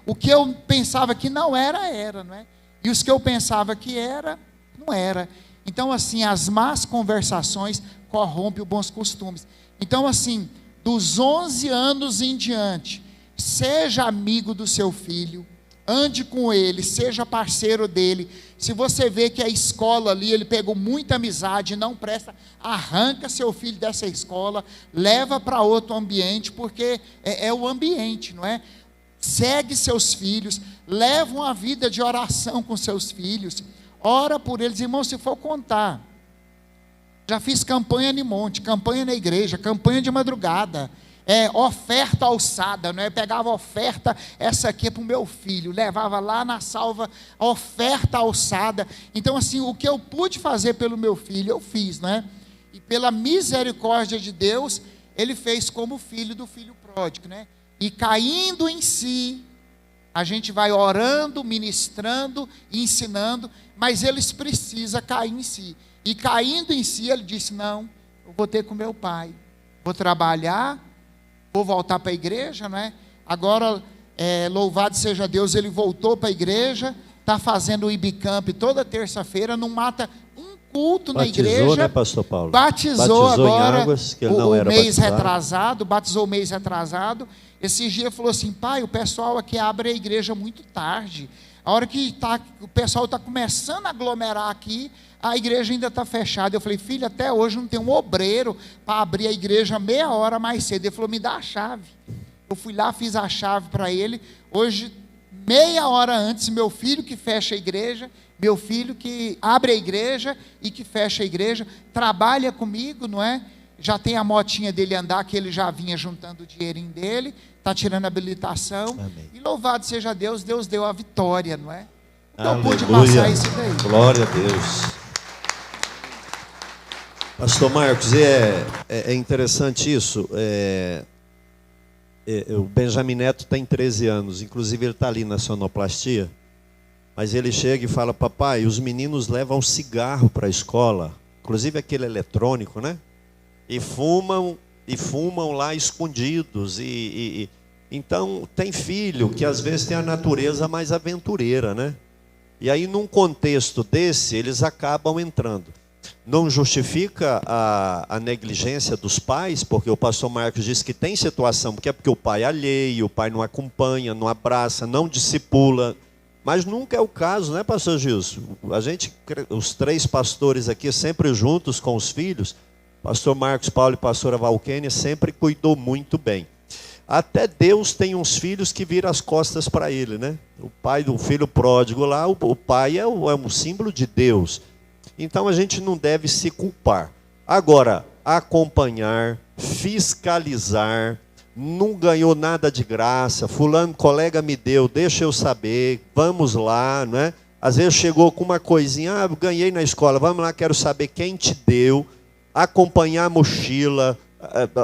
o que eu pensava que não era, não é? E os que eu pensava que era, não era. Então, assim, as más conversações corrompem os bons costumes. Então, assim, dos 11 anos em diante, seja amigo do seu filho, ande com ele, seja parceiro dele. Se você vê que a escola ali, ele pegou muita amizade, não presta, arranca seu filho dessa escola, leva para outro ambiente, porque é o ambiente, não é? Segue seus filhos, leva uma vida de oração com seus filhos, ora por eles. Irmão, se for contar, já fiz campanha em monte, campanha na igreja, campanha de madrugada, oferta alçada, não é? Pegava oferta, essa aqui é para o meu filho, levava lá na salva, oferta alçada. Então, assim, o que eu pude fazer pelo meu filho, eu fiz, não é? E pela misericórdia de Deus, ele fez como filho do filho pródigo, né? E caindo em si, a gente vai orando, ministrando, ensinando, mas eles precisam cair em si. E caindo em si, ele disse, não, eu vou ter com meu pai, vou trabalhar, vou voltar para a igreja, não é? Agora, louvado seja Deus, ele voltou para a igreja, está fazendo o Ibicamp toda terça-feira, não mata um culto na igreja. Né, pastor Paulo? Batizou agora, em águas, que ele não era mês batizado. retrasado, batizou o mês retrasado. Esse dia falou assim, pai, o pessoal aqui abre a igreja muito tarde. A hora que o pessoal está começando a aglomerar aqui, a igreja ainda está fechada. Eu falei, filho, até hoje não tem um obreiro para abrir a igreja meia hora mais cedo. Ele falou, me dá a chave. Eu fui lá, fiz a chave para ele. Hoje, meia hora antes, meu filho que fecha a igreja, meu filho que abre a igreja e que fecha a igreja, trabalha comigo, não é? Já tem a motinha dele andar, que ele já vinha juntando o dinheirinho dele, está tirando a habilitação. Amém. E louvado seja Deus, Deus deu a vitória, não é? Então Aleluia. pude passar isso daí. Glória a Deus. Pastor Marcos, é interessante isso. O Benjamin Neto tem 13 anos, inclusive ele está ali na sonoplastia, mas ele chega e fala, papai, os meninos levam cigarro para a escola, inclusive aquele eletrônico, né? E fumam lá escondidos. Então tem filho que às vezes tem a natureza mais aventureira, né? E aí num contexto desse eles acabam entrando. Não justifica a negligência dos pais, porque o pastor Marcos disse que tem situação, porque o pai é alheio, o pai não acompanha, não abraça, não discipula, mas nunca é o caso, né, pastor Gilson? Os 3 pastores aqui, sempre juntos com os filhos, pastor Marcos Paulo e pastora Valquênia, sempre cuidou muito bem. Até Deus tem uns filhos que viram as costas para ele, né? O pai do filho pródigo lá, o pai é um símbolo de Deus. Então a gente não deve se culpar. Agora, acompanhar, fiscalizar, não ganhou nada de graça, fulano, colega me deu, deixa eu saber, vamos lá, não é? Às vezes chegou com uma coisinha, ganhei na escola, vamos lá, quero saber quem te deu, acompanhar a mochila,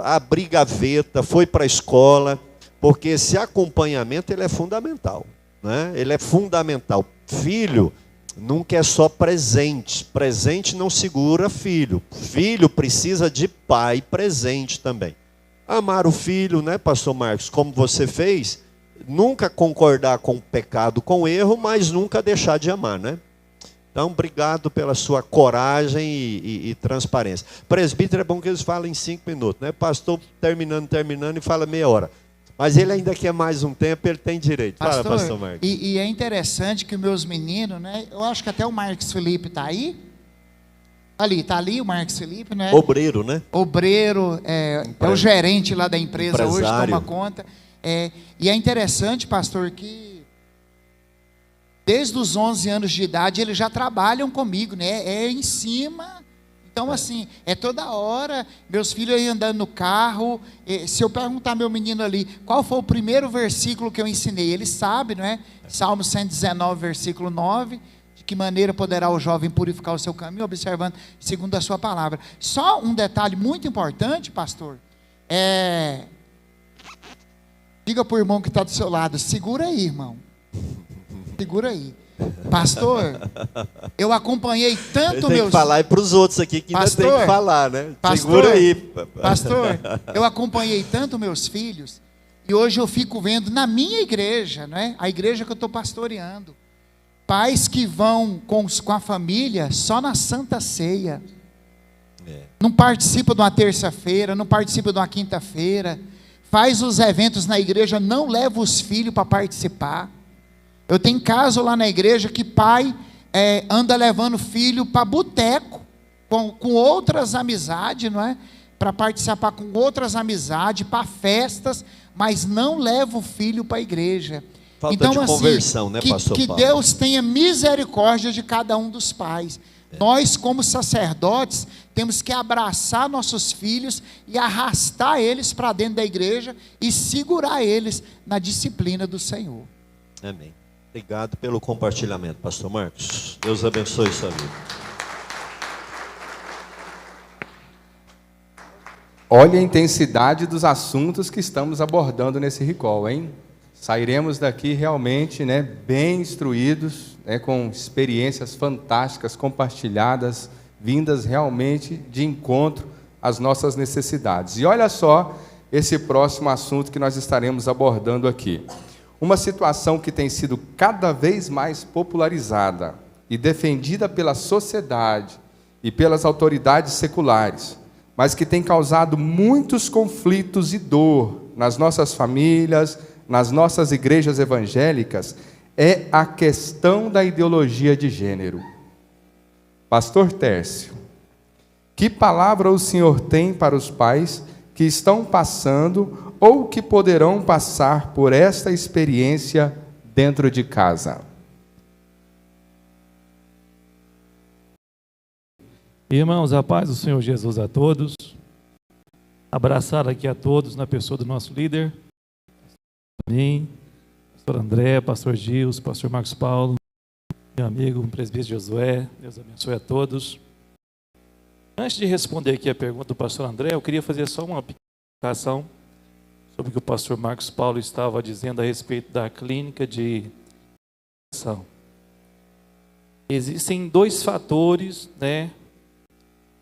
abrir gaveta, foi para a escola, porque esse acompanhamento ele é fundamental, né? Ele é fundamental. Filho nunca é só presente. Presente não segura filho. Filho precisa de pai presente também. Amar o filho, né, pastor Marcos, como você fez, nunca concordar com o pecado, com o erro, mas nunca deixar de amar, né? Então, obrigado pela sua coragem e transparência. Presbítero é bom que eles falem em 5 minutos, né? Pastor terminando e fala meia hora. Mas ele ainda quer mais um tempo, ele tem direito. Fala, pastor Marcos. E é interessante que meus meninos, né? Eu acho que até o Marcos Felipe está aí. Está ali o Marcos Felipe, né? Obreiro, né? Obreiro, é o gerente lá da empresa empresário. Hoje, toma conta. E é interessante, pastor, que desde os 11 anos de idade eles já trabalham comigo, né? É em cima. Então, assim, é toda hora, meus filhos aí andando no carro, se eu perguntar meu menino ali, qual foi o primeiro versículo que eu ensinei? Ele sabe, não é? Salmo 119, versículo 9, de que maneira poderá o jovem purificar o seu caminho, observando segundo a sua palavra. Só um detalhe muito importante, pastor, diga para o irmão que está do seu lado, segura aí, irmão, segura aí. Pastor, eu acompanhei tanto tem meus... que falar para os outros aqui que ainda tem que falar, né? Segura aí. Pastor, eu acompanhei tanto meus filhos, e hoje eu fico vendo na minha igreja, né? A igreja que eu estou pastoreando, pais que vão com a família só na Santa Ceia, não participa de uma terça-feira, não participa de uma quinta-feira, faz os eventos na igreja, não leva os filhos para participar. Eu tenho caso lá na igreja que pai anda levando filho para boteco, com outras amizades, não é? Para participar com outras amizades, para festas, mas não leva o filho para a igreja. Falta então, de conversão, né, pastor que Paulo? Deus tenha misericórdia de cada um dos pais. Nós, como sacerdotes, temos que abraçar nossos filhos e arrastar eles para dentro da igreja e segurar eles na disciplina do Senhor. Amém. Obrigado pelo compartilhamento, pastor Marcos. Deus abençoe sua vida. Olha a intensidade dos assuntos que estamos abordando nesse recall, hein? Sairemos daqui realmente, né, bem instruídos, né, com experiências fantásticas compartilhadas, vindas realmente de encontro às nossas necessidades. E olha só esse próximo assunto que nós estaremos abordando aqui. Uma situação que tem sido cada vez mais popularizada e defendida pela sociedade e pelas autoridades seculares, mas que tem causado muitos conflitos e dor nas nossas famílias, nas nossas igrejas evangélicas, é a questão da ideologia de gênero. Pastor Tércio, que palavra o senhor tem para os pais que estão passando ou que poderão passar por esta experiência dentro de casa? Irmãos, a paz do Senhor Jesus a todos. Abraçar aqui a todos na pessoa do nosso líder, mim, pastor André, pastor Gils, pastor Marcos Paulo, meu amigo, o presbítero Josué. Deus abençoe a todos. Antes de responder aqui a pergunta do pastor André, eu queria fazer só uma pequena explicação sobre o que o pastor Marcos Paulo estava dizendo a respeito da clínica de ação. Existem 2 fatores, né,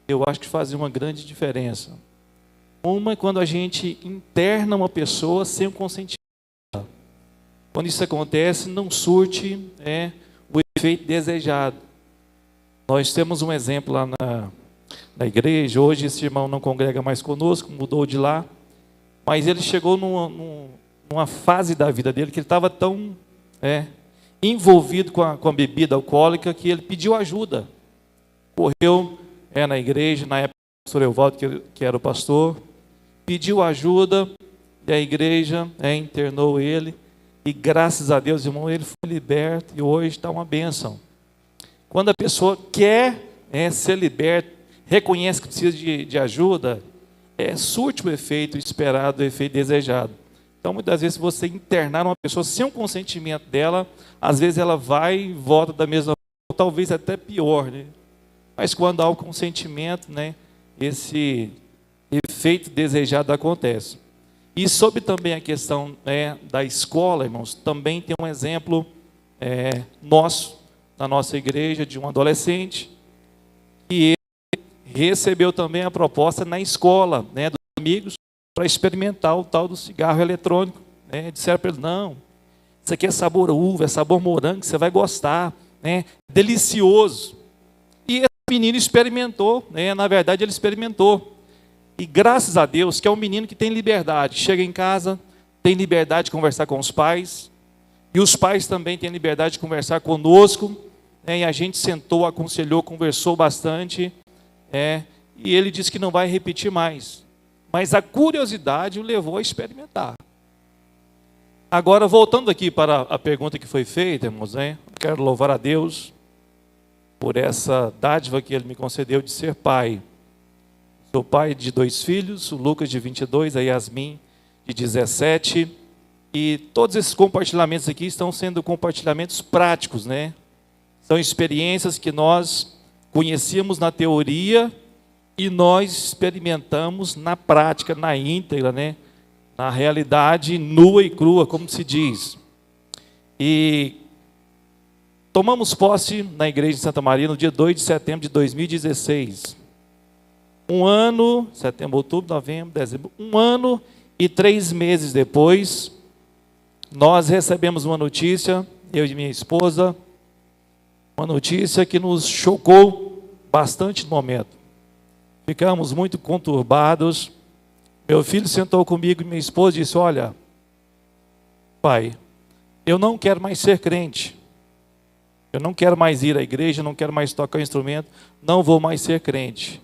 eu acho que fazem uma grande diferença. Uma é quando a gente interna uma pessoa sem o consentimento. Quando isso acontece, não surte o efeito desejado. Nós temos um exemplo lá na igreja. Hoje esse irmão não congrega mais conosco, mudou de lá. Mas ele chegou numa fase da vida dele que ele estava tão envolvido com a bebida alcoólica que ele pediu ajuda. Correu na igreja, na época o pastor Evaldo, que era o pastor, pediu ajuda, e a igreja internou ele, e graças a Deus, irmão, ele foi liberto, e hoje está uma bênção. Quando a pessoa quer ser liberta, reconhece que precisa de ajuda, surte o efeito esperado, o efeito desejado. Então, muitas vezes, se você internar uma pessoa sem o consentimento dela, às vezes ela vai e volta da mesma forma, talvez até pior, né? Mas quando há o consentimento, né, esse efeito desejado acontece. E sobre também a questão da escola, irmãos, também tem um exemplo nosso, na nossa igreja de um adolescente, e ele recebeu também a proposta na escola, né, dos amigos, para experimentar o tal do cigarro eletrônico. Né? Disseram para ele, não, isso aqui é sabor uva, é sabor morango, você vai gostar, né? Delicioso. E esse menino experimentou, né? Na verdade ele experimentou. E graças a Deus que é um menino que tem liberdade. Chega em casa, tem liberdade de conversar com os pais, e os pais também têm liberdade de conversar conosco, né? E a gente sentou, aconselhou, conversou bastante, e ele disse que não vai repetir mais. Mas a curiosidade o levou a experimentar. Agora, voltando aqui para a pergunta que foi feita, irmãos, quero louvar a Deus por essa dádiva que Ele me concedeu de ser pai. Sou pai de 2 filhos, o Lucas de 22, a Yasmin de 17, e todos esses compartilhamentos aqui estão sendo compartilhamentos práticos, né? São experiências que nós conhecíamos na teoria e nós experimentamos na prática, na íntegra, né? Na realidade nua e crua, como se diz. E tomamos posse na igreja de Santa Maria no dia 2 de setembro de 2016. Um ano, setembro, outubro, novembro, dezembro, 1 ano e 3 meses depois, nós recebemos uma notícia, eu e minha esposa, uma notícia que nos chocou bastante no momento. Ficamos muito conturbados. Meu filho sentou comigo e minha esposa disse, olha, pai, eu não quero mais ser crente. Eu não quero mais ir à igreja, não quero mais tocar instrumento, não vou mais ser crente.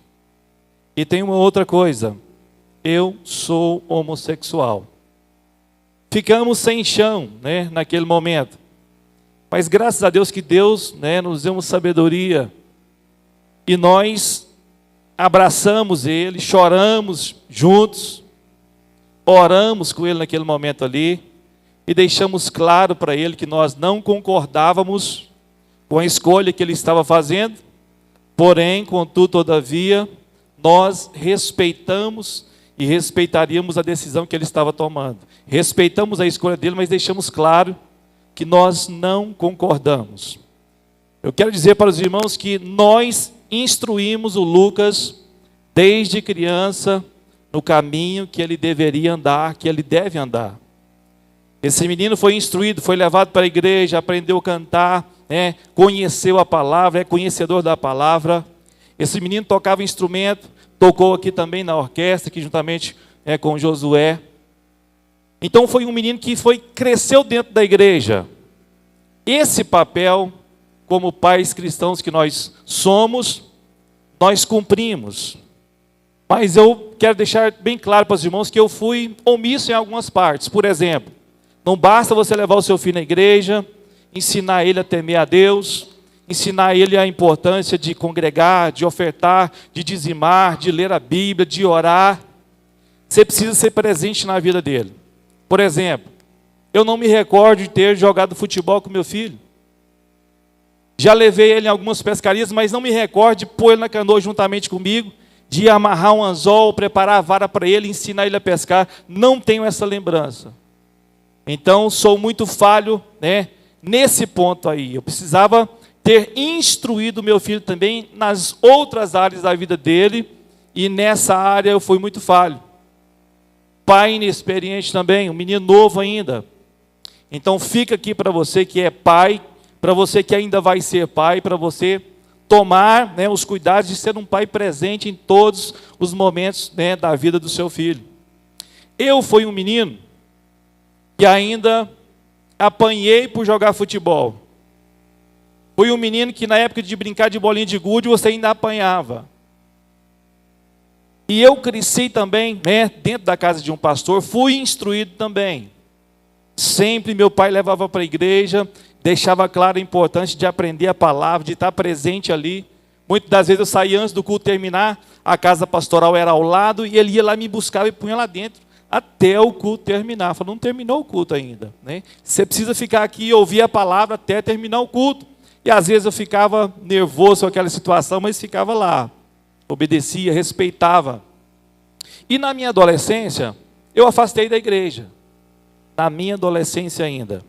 E tem uma outra coisa, eu sou homossexual. Ficamos sem chão, né, naquele momento. Mas graças a Deus que Deus, né, nos deu uma sabedoria. E nós abraçamos ele, choramos juntos, oramos com ele naquele momento ali e deixamos claro para ele que nós não concordávamos com a escolha que ele estava fazendo, porém, contudo, todavia, nós respeitamos e respeitaríamos a decisão que ele estava tomando. Respeitamos a escolha dele, mas deixamos claro que nós não concordamos. Eu quero dizer para os irmãos que nós instruímos o Lucas desde criança no caminho que ele deveria andar, que ele deve andar. Esse menino foi instruído, foi levado para a igreja, aprendeu a cantar, né, conheceu a palavra, é conhecedor da palavra. Esse menino tocava instrumento, tocou aqui também na orquestra, aqui juntamente com Josué. Então foi um menino que cresceu dentro da igreja. Esse papel, como pais cristãos que nós somos, nós cumprimos. Mas eu quero deixar bem claro para os irmãos que eu fui omisso em algumas partes. Por exemplo, não basta você levar o seu filho na igreja, ensinar ele a temer a Deus, ensinar ele a importância de congregar, de ofertar, de dizimar, de ler a Bíblia, de orar. Você precisa ser presente na vida dele. Por exemplo, eu não me recordo de ter jogado futebol com meu filho. Já levei ele em algumas pescarias, mas não me recordo de pôr ele na canoa juntamente comigo, de amarrar um anzol, preparar a vara para ele, ensinar ele a pescar. Não tenho essa lembrança. Então, sou muito falho, né, nesse ponto aí. Eu precisava ter instruído meu filho também nas outras áreas da vida dele, e nessa área eu fui muito falho. Pai inexperiente também, um menino novo ainda. Então fica aqui para você que é pai, para você que ainda vai ser pai, para você tomar, né, os cuidados de ser um pai presente em todos os momentos, né, da vida do seu filho. Eu fui um menino que ainda apanhei por jogar futebol. Fui um menino que na época de brincar de bolinha de gude, você ainda apanhava. E eu cresci também, né, dentro da casa de um pastor, fui instruído também. Sempre meu pai levava para a igreja, deixava claro a importância de aprender a palavra, de estar presente ali. Muitas das vezes eu saía antes do culto terminar, a casa pastoral era ao lado, e ele ia lá me buscar e punha lá dentro, até o culto terminar. Falei, não terminou o culto ainda, né? Você precisa ficar aqui e ouvir a palavra até terminar o culto. E às vezes eu ficava nervoso com aquela situação, mas ficava lá. Obedecia, respeitava. E na minha adolescência, eu afastei da igreja. Na minha adolescência ainda.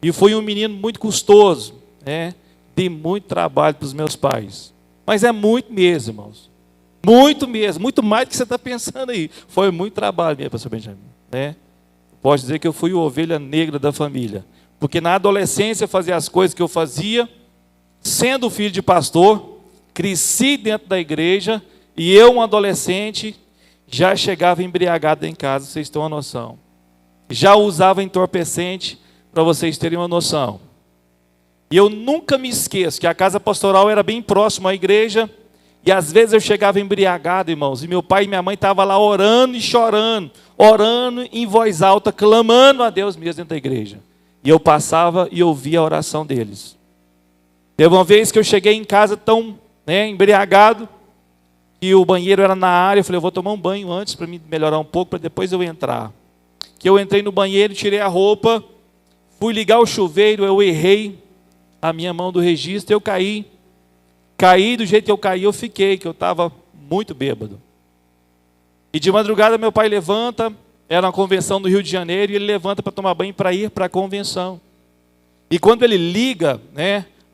E fui um menino muito custoso, né? dei muito trabalho para os meus pais. Mas é muito mesmo, irmãos. Muito mesmo, muito mais do que você está pensando aí. Foi muito trabalho mesmo, pastor Benjamin, né? Posso dizer que eu fui a ovelha negra da família. Porque na adolescência eu fazia as coisas que eu fazia, sendo filho de pastor, cresci dentro da igreja, e eu, um adolescente, já chegava embriagado em casa, vocês têm uma noção. Já usava entorpecente, para vocês terem uma noção. E eu nunca me esqueço que a casa pastoral era bem próxima à igreja, e às vezes eu chegava embriagado, irmãos, e meu pai e minha mãe estavam lá orando e chorando, orando em voz alta, clamando a Deus mesmo dentro da igreja. E eu passava e ouvia a oração deles. Teve uma vez que eu cheguei em casa tão embriagado, que o banheiro era na área, eu falei, eu vou tomar um banho antes para me melhorar um pouco, para depois eu entrar. Que eu entrei no banheiro, tirei a roupa, fui ligar o chuveiro, eu errei a minha mão do registro, eu caí. Caí do jeito que eu caí, eu fiquei, que eu estava muito bêbado. E de madrugada meu pai levanta, era uma convenção no Rio de Janeiro, e ele levanta para tomar banho para ir para a convenção. E quando ele liga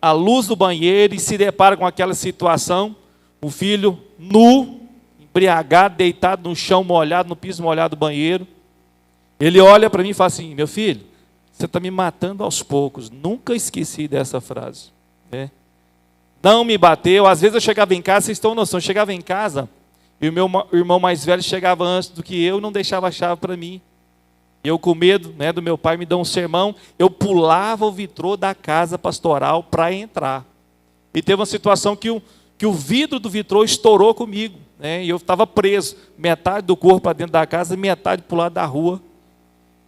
a luz do banheiro e se depara com aquela situação, o filho nu, embriagado, deitado no chão molhado, no piso molhado do banheiro, ele olha para mim e fala assim, meu filho, você está me matando aos poucos. Nunca esqueci dessa frase. Não me bateu. Às vezes eu chegava em casa, vocês estão noção, eu chegava em casa e o meu irmão mais velho chegava antes do que eu, não deixava a chave para mim. Eu, com medo do meu pai me dar um sermão, eu pulava o vitrô da casa pastoral para entrar. E teve uma situação que o vidro do vitrô estourou comigo, e eu estava preso, metade do corpo para dentro da casa, metade para o lado da rua.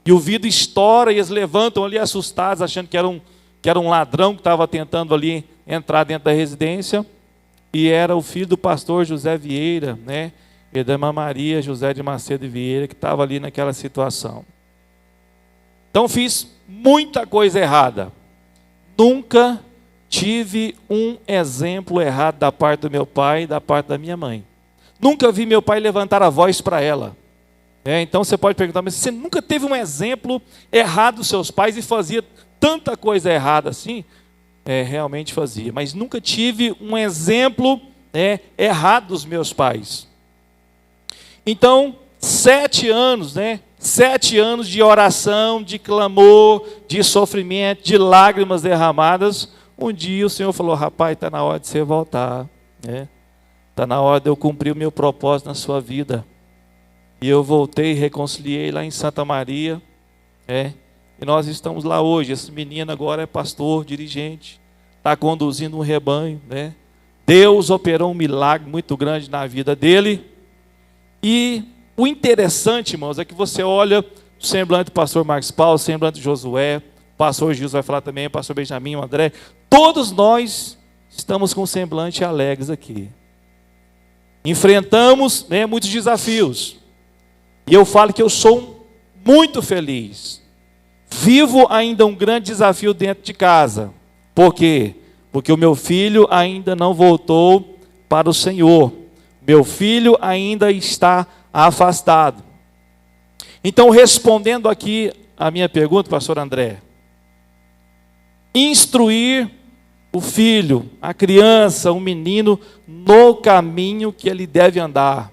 E o vidro estoura e eles levantam ali assustados, achando que era um ladrão que estava tentando ali entrar dentro da residência. E era o filho do pastor José Vieira, e da irmã Maria José de Macedo Vieira, que estava ali naquela situação. Então fiz muita coisa errada. Nunca tive um exemplo errado da parte do meu pai e da parte da minha mãe. Nunca vi meu pai levantar a voz para ela. Então você pode perguntar, mas você nunca teve um exemplo errado dos seus pais e fazia tanta coisa errada assim? Realmente fazia, mas nunca tive um exemplo errado dos meus pais. Então, 7 anos, 7 anos de oração, de clamor, de sofrimento, de lágrimas derramadas. Um dia o Senhor falou, rapaz, está na hora de você voltar. Está na hora de eu cumprir o meu propósito na sua vida. E eu voltei e reconciliei lá em Santa Maria. E nós estamos lá hoje. Esse menino agora é pastor, dirigente. Está conduzindo um rebanho. Deus operou um milagre muito grande na vida dele. E o interessante, irmãos, é que você olha o semblante do pastor Marcos Paulo, o semblante de Josué, o pastor Gilson vai falar também, o pastor Benjamin, o André. Todos nós estamos com semblante alegres aqui. Enfrentamos muitos desafios. E eu falo que eu sou muito feliz. Vivo ainda um grande desafio dentro de casa. Por quê? Porque o meu filho ainda não voltou para o Senhor. Meu filho ainda está afastado. Então, respondendo aqui a minha pergunta, pastor André. Instruir o filho, a criança, o menino, no caminho que ele deve andar.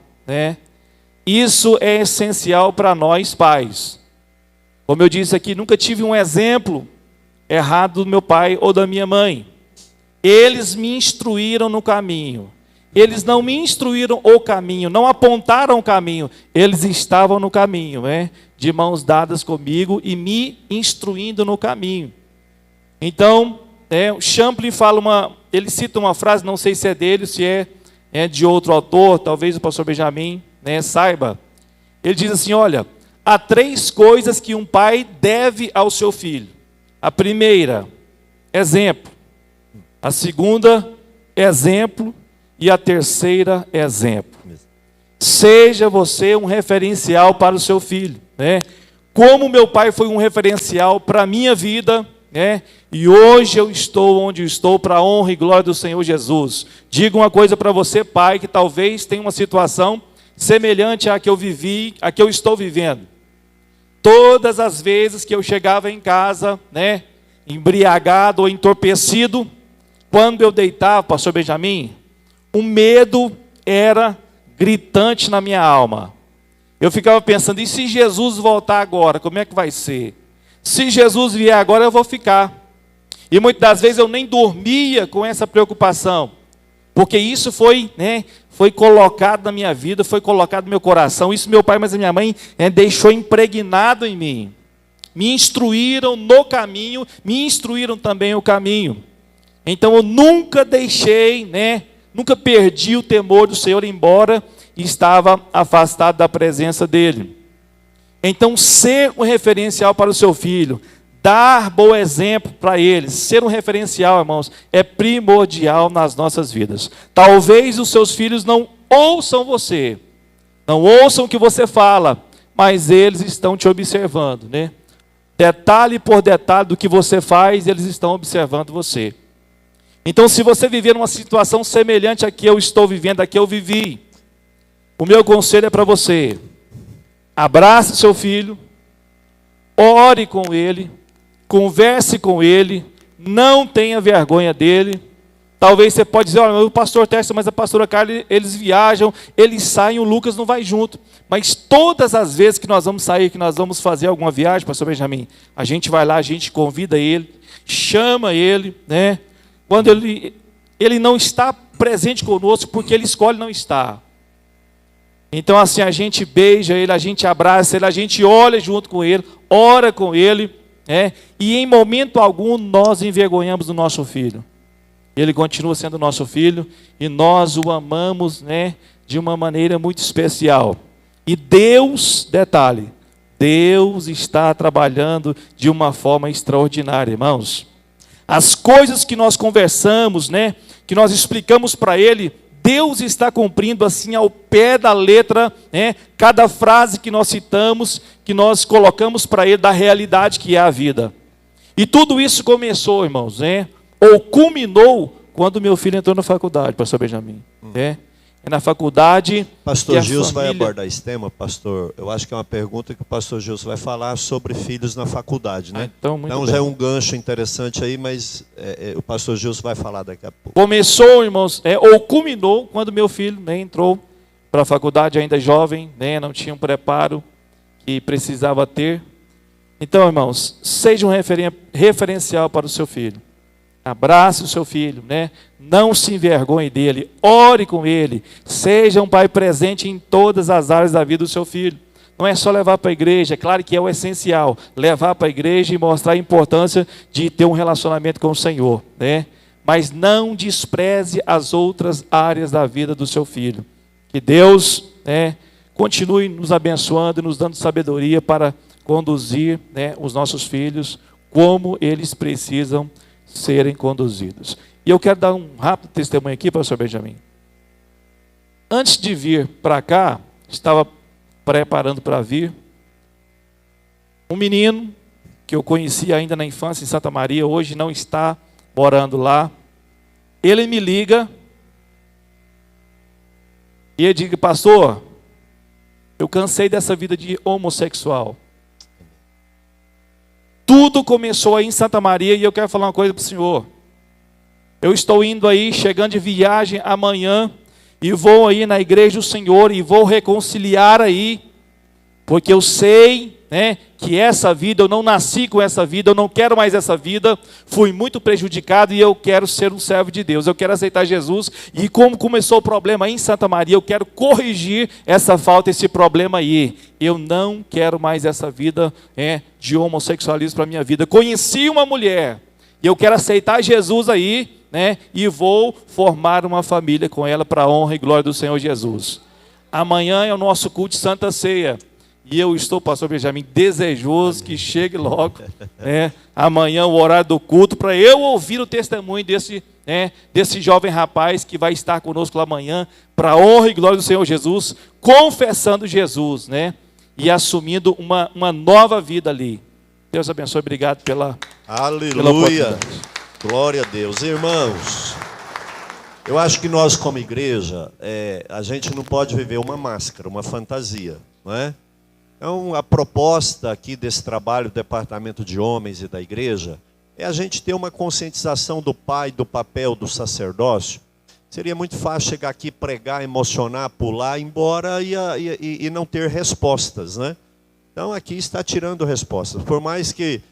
Isso é essencial para nós pais. Como eu disse aqui, nunca tive um exemplo errado do meu pai ou da minha mãe. Eles me instruíram no caminho. Eles não me instruíram o caminho, não apontaram o caminho. Eles estavam no caminho, de mãos dadas comigo e me instruindo no caminho. Então, o Champlin ele cita uma frase, não sei se é dele, se é de outro autor, talvez o pastor Benjamin saiba. Ele diz assim, olha, há 3 coisas que um pai deve ao seu filho. A primeira, exemplo. A segunda, exemplo. E a terceira, exemplo. Seja você um referencial para o seu filho. Como meu pai foi um referencial para a minha vida, e hoje eu estou onde eu estou para a honra e glória do Senhor Jesus. Digo uma coisa para você, pai, que talvez tenha uma situação semelhante à que eu vivi, à que eu estou vivendo. Todas as vezes que eu chegava em casa, embriagado ou entorpecido, quando eu deitava, pastor Benjamin, o medo era gritante na minha alma. Eu ficava pensando, e se Jesus voltar agora, como é que vai ser? Se Jesus vier agora, eu vou ficar. E muitas das vezes eu nem dormia com essa preocupação, porque isso foi colocado na minha vida, foi colocado no meu coração. Isso meu pai, mas a minha mãe deixou impregnado em mim. Me instruíram no caminho, me instruíram também o caminho. Então eu nunca deixei, nunca perdi o temor do Senhor, embora estava afastado da presença dEle. Então, ser um referencial para o seu filho, dar bom exemplo para ele, ser um referencial, irmãos, é primordial nas nossas vidas. Talvez os seus filhos não ouçam você, não ouçam o que você fala, mas eles estão te observando, Detalhe por detalhe do que você faz, eles estão observando você. Então, se você viver uma situação semelhante à que eu estou vivendo, à que eu vivi, o meu conselho é para você: abrace seu filho, ore com ele, converse com ele, não tenha vergonha dele. Talvez você pode dizer, olha, o pastor Tércio, mas a pastora Carla, eles viajam, eles saem, o Lucas não vai junto. Mas todas as vezes que nós vamos sair, que nós vamos fazer alguma viagem, pastor Benjamin, a gente vai lá, a gente convida ele, chama ele, Quando ele não está presente conosco, porque ele escolhe não estar. Então assim, a gente beija ele, a gente abraça ele, a gente olha junto com ele, ora com ele, e em momento algum nós envergonhamos o nosso filho. Ele continua sendo nosso filho e nós o amamos, de uma maneira muito especial. E Deus, detalhe, Deus está trabalhando de uma forma extraordinária, irmãos. As coisas que nós conversamos, que nós explicamos para ele, Deus está cumprindo assim ao pé da letra, cada frase que nós citamos, que nós colocamos para ele da realidade que é a vida. E tudo isso começou, irmãos, ou culminou quando meu filho entrou na faculdade, pastor Benjamin. É na faculdade. Pastor Gilson vai abordar esse tema, pastor. Eu acho que é uma pergunta que o pastor Gilson vai falar sobre filhos na faculdade, Então já é um gancho interessante aí, mas o pastor Gilson vai falar daqui a pouco. Começou, irmãos, ou culminou quando meu filho entrou para a faculdade, ainda jovem, não tinha um preparo que precisava ter. Então, irmãos, seja um referencial para o seu filho. Abrace o seu filho, não se envergonhe dele, ore com ele, seja um pai presente em todas as áreas da vida do seu filho. Não é só levar para a igreja, é claro que é o essencial, levar para a igreja e mostrar a importância de ter um relacionamento com o Senhor, mas não despreze as outras áreas da vida do seu filho. Que Deus continue nos abençoando e nos dando sabedoria para conduzir os nossos filhos como eles precisam serem conduzidos. E eu quero dar um rápido testemunho aqui, pastor Benjamin. Antes de vir para cá, estava preparando para vir, um menino que eu conheci ainda na infância em Santa Maria, hoje não está morando lá, ele me liga e ele diz: pastor, eu cansei dessa vida de homossexual. Tudo começou aí em Santa Maria e eu quero falar uma coisa para o senhor. Eu estou indo aí, chegando de viagem amanhã, e vou aí na igreja do Senhor e vou reconciliar aí, porque eu sei, que essa vida, eu não nasci com essa vida, eu não quero mais essa vida, fui muito prejudicado e eu quero ser um servo de Deus, eu quero aceitar Jesus, e como começou o problema aí em Santa Maria, eu quero corrigir essa falta, esse problema aí. Eu não quero mais essa vida de homossexualismo para a minha vida. Conheci uma mulher, e eu quero aceitar Jesus aí, e vou formar uma família com ela para a honra e glória do Senhor Jesus. Amanhã é o nosso culto de Santa Ceia. E eu estou, pastor Benjamin, desejoso que chegue logo, amanhã o horário do culto, para eu ouvir o testemunho desse jovem rapaz que vai estar conosco lá amanhã, para a honra e glória do Senhor Jesus, confessando Jesus, e assumindo uma nova vida ali. Deus abençoe, obrigado pela Aleluia, glória a Deus. Irmãos, eu acho que nós como igreja, a gente não pode viver uma máscara, uma fantasia, não é? Então, a proposta aqui desse trabalho do Departamento de Homens e da Igreja é a gente ter uma conscientização do pai, do papel do sacerdócio. Seria muito fácil chegar aqui, pregar, emocionar, pular, ir embora e não ter respostas, né? Então aqui está tirando respostas. Por mais que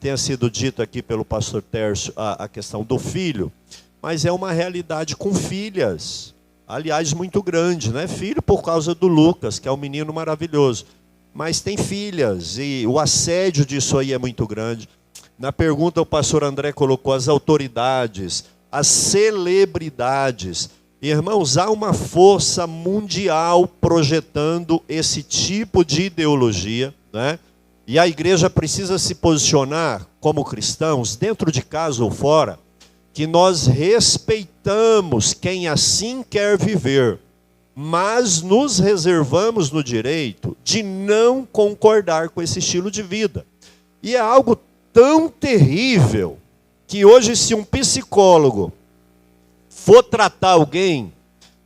tenha sido dito aqui pelo pastor Tércio a questão do filho, mas é uma realidade com filhas, aliás, muito grande, né? Filho por causa do Lucas, que é um menino maravilhoso, mas tem filhas e o assédio disso aí é muito grande. Na pergunta o pastor André colocou as autoridades, as celebridades. Irmãos, há uma força mundial projetando esse tipo de ideologia, né? E a igreja precisa se posicionar como cristãos, dentro de casa ou fora, que nós respeitamos quem assim quer viver, mas nos reservamos no direito de não concordar com esse estilo de vida. E é algo tão terrível que hoje, se um psicólogo for tratar alguém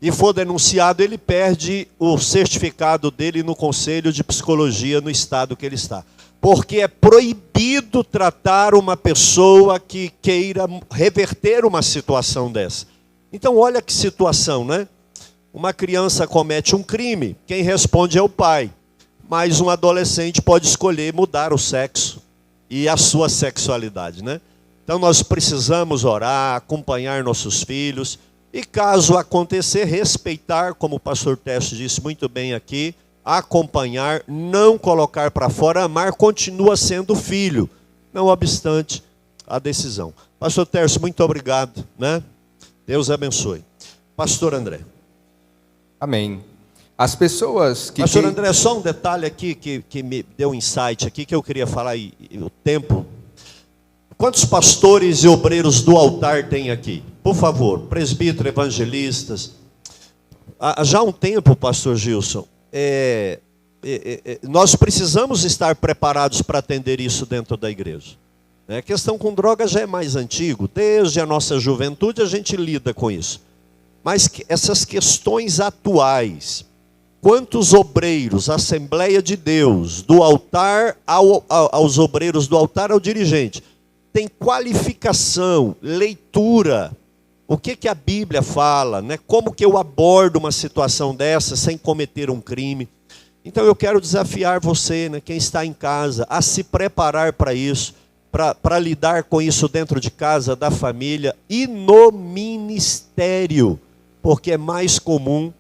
e for denunciado, ele perde o certificado dele no Conselho de Psicologia no estado que ele está. Porque é proibido tratar uma pessoa que queira reverter uma situação dessa. Então, olha que situação, né? Uma criança comete um crime, quem responde é o pai. Mas um adolescente pode escolher mudar o sexo e a sua sexualidade, né? Então nós precisamos orar, acompanhar nossos filhos e, caso acontecer, respeitar, como o pastor Tércio disse muito bem aqui, acompanhar, não colocar para fora, amar continua sendo filho, não obstante a decisão. Pastor Tércio, muito obrigado, né? Deus abençoe. Pastor André. Amém. As pessoas que... Pastor André, só um detalhe aqui que me deu um insight aqui, que eu queria falar, e o tempo... Quantos pastores e obreiros do altar tem aqui? Por favor, presbítero, evangelistas. Já há um tempo, pastor Gilson, nós precisamos estar preparados para atender isso dentro da igreja. A questão com droga já é mais antigo, desde a nossa juventude a gente lida com isso. Mas essas questões atuais, quantos obreiros, Assembleia de Deus, do altar aos obreiros do altar ao dirigente, tem qualificação, leitura, o que a Bíblia fala, né? Como que eu abordo uma situação dessa sem cometer um crime. Então eu quero desafiar você, né, quem está em casa, a se preparar para isso, para lidar com isso dentro de casa, da família e no ministério, porque é mais comum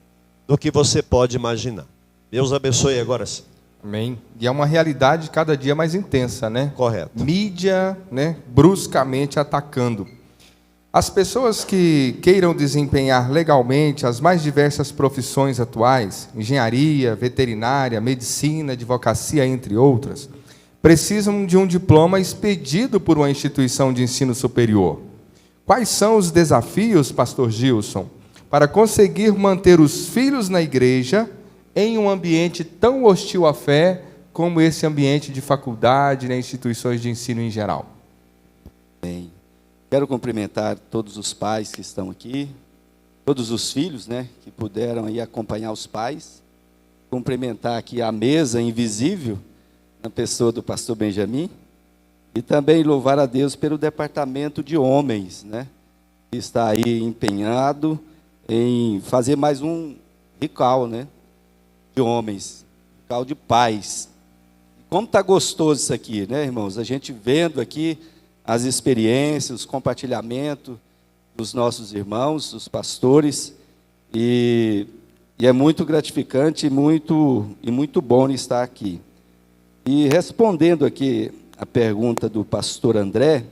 do que você pode imaginar. Deus abençoe agora sim. Amém. E é uma realidade cada dia mais intensa, né? Correto. Mídia, né, bruscamente atacando. As pessoas que queiram desempenhar legalmente as mais diversas profissões atuais, engenharia, veterinária, medicina, advocacia, entre outras, precisam de um diploma expedido por uma instituição de ensino superior. Quais são os desafios, pastor Gilson, para conseguir manter os filhos na igreja em um ambiente tão hostil à fé como esse ambiente de faculdade, né, instituições de ensino em geral? Bem, quero cumprimentar todos os pais que estão aqui, todos os filhos, né, que puderam aí acompanhar os pais, cumprimentar aqui a mesa invisível, na pessoa do pastor Benjamin, e também louvar a Deus pelo departamento de homens, né, que está aí empenhado em fazer mais um recall, né, de homens, recall de pais. Como está gostoso isso aqui, né, irmãos? A gente vendo aqui as experiências, os compartilhamentos dos nossos irmãos, dos pastores, e é muito gratificante e muito bom estar aqui. E respondendo aqui a pergunta do pastor André,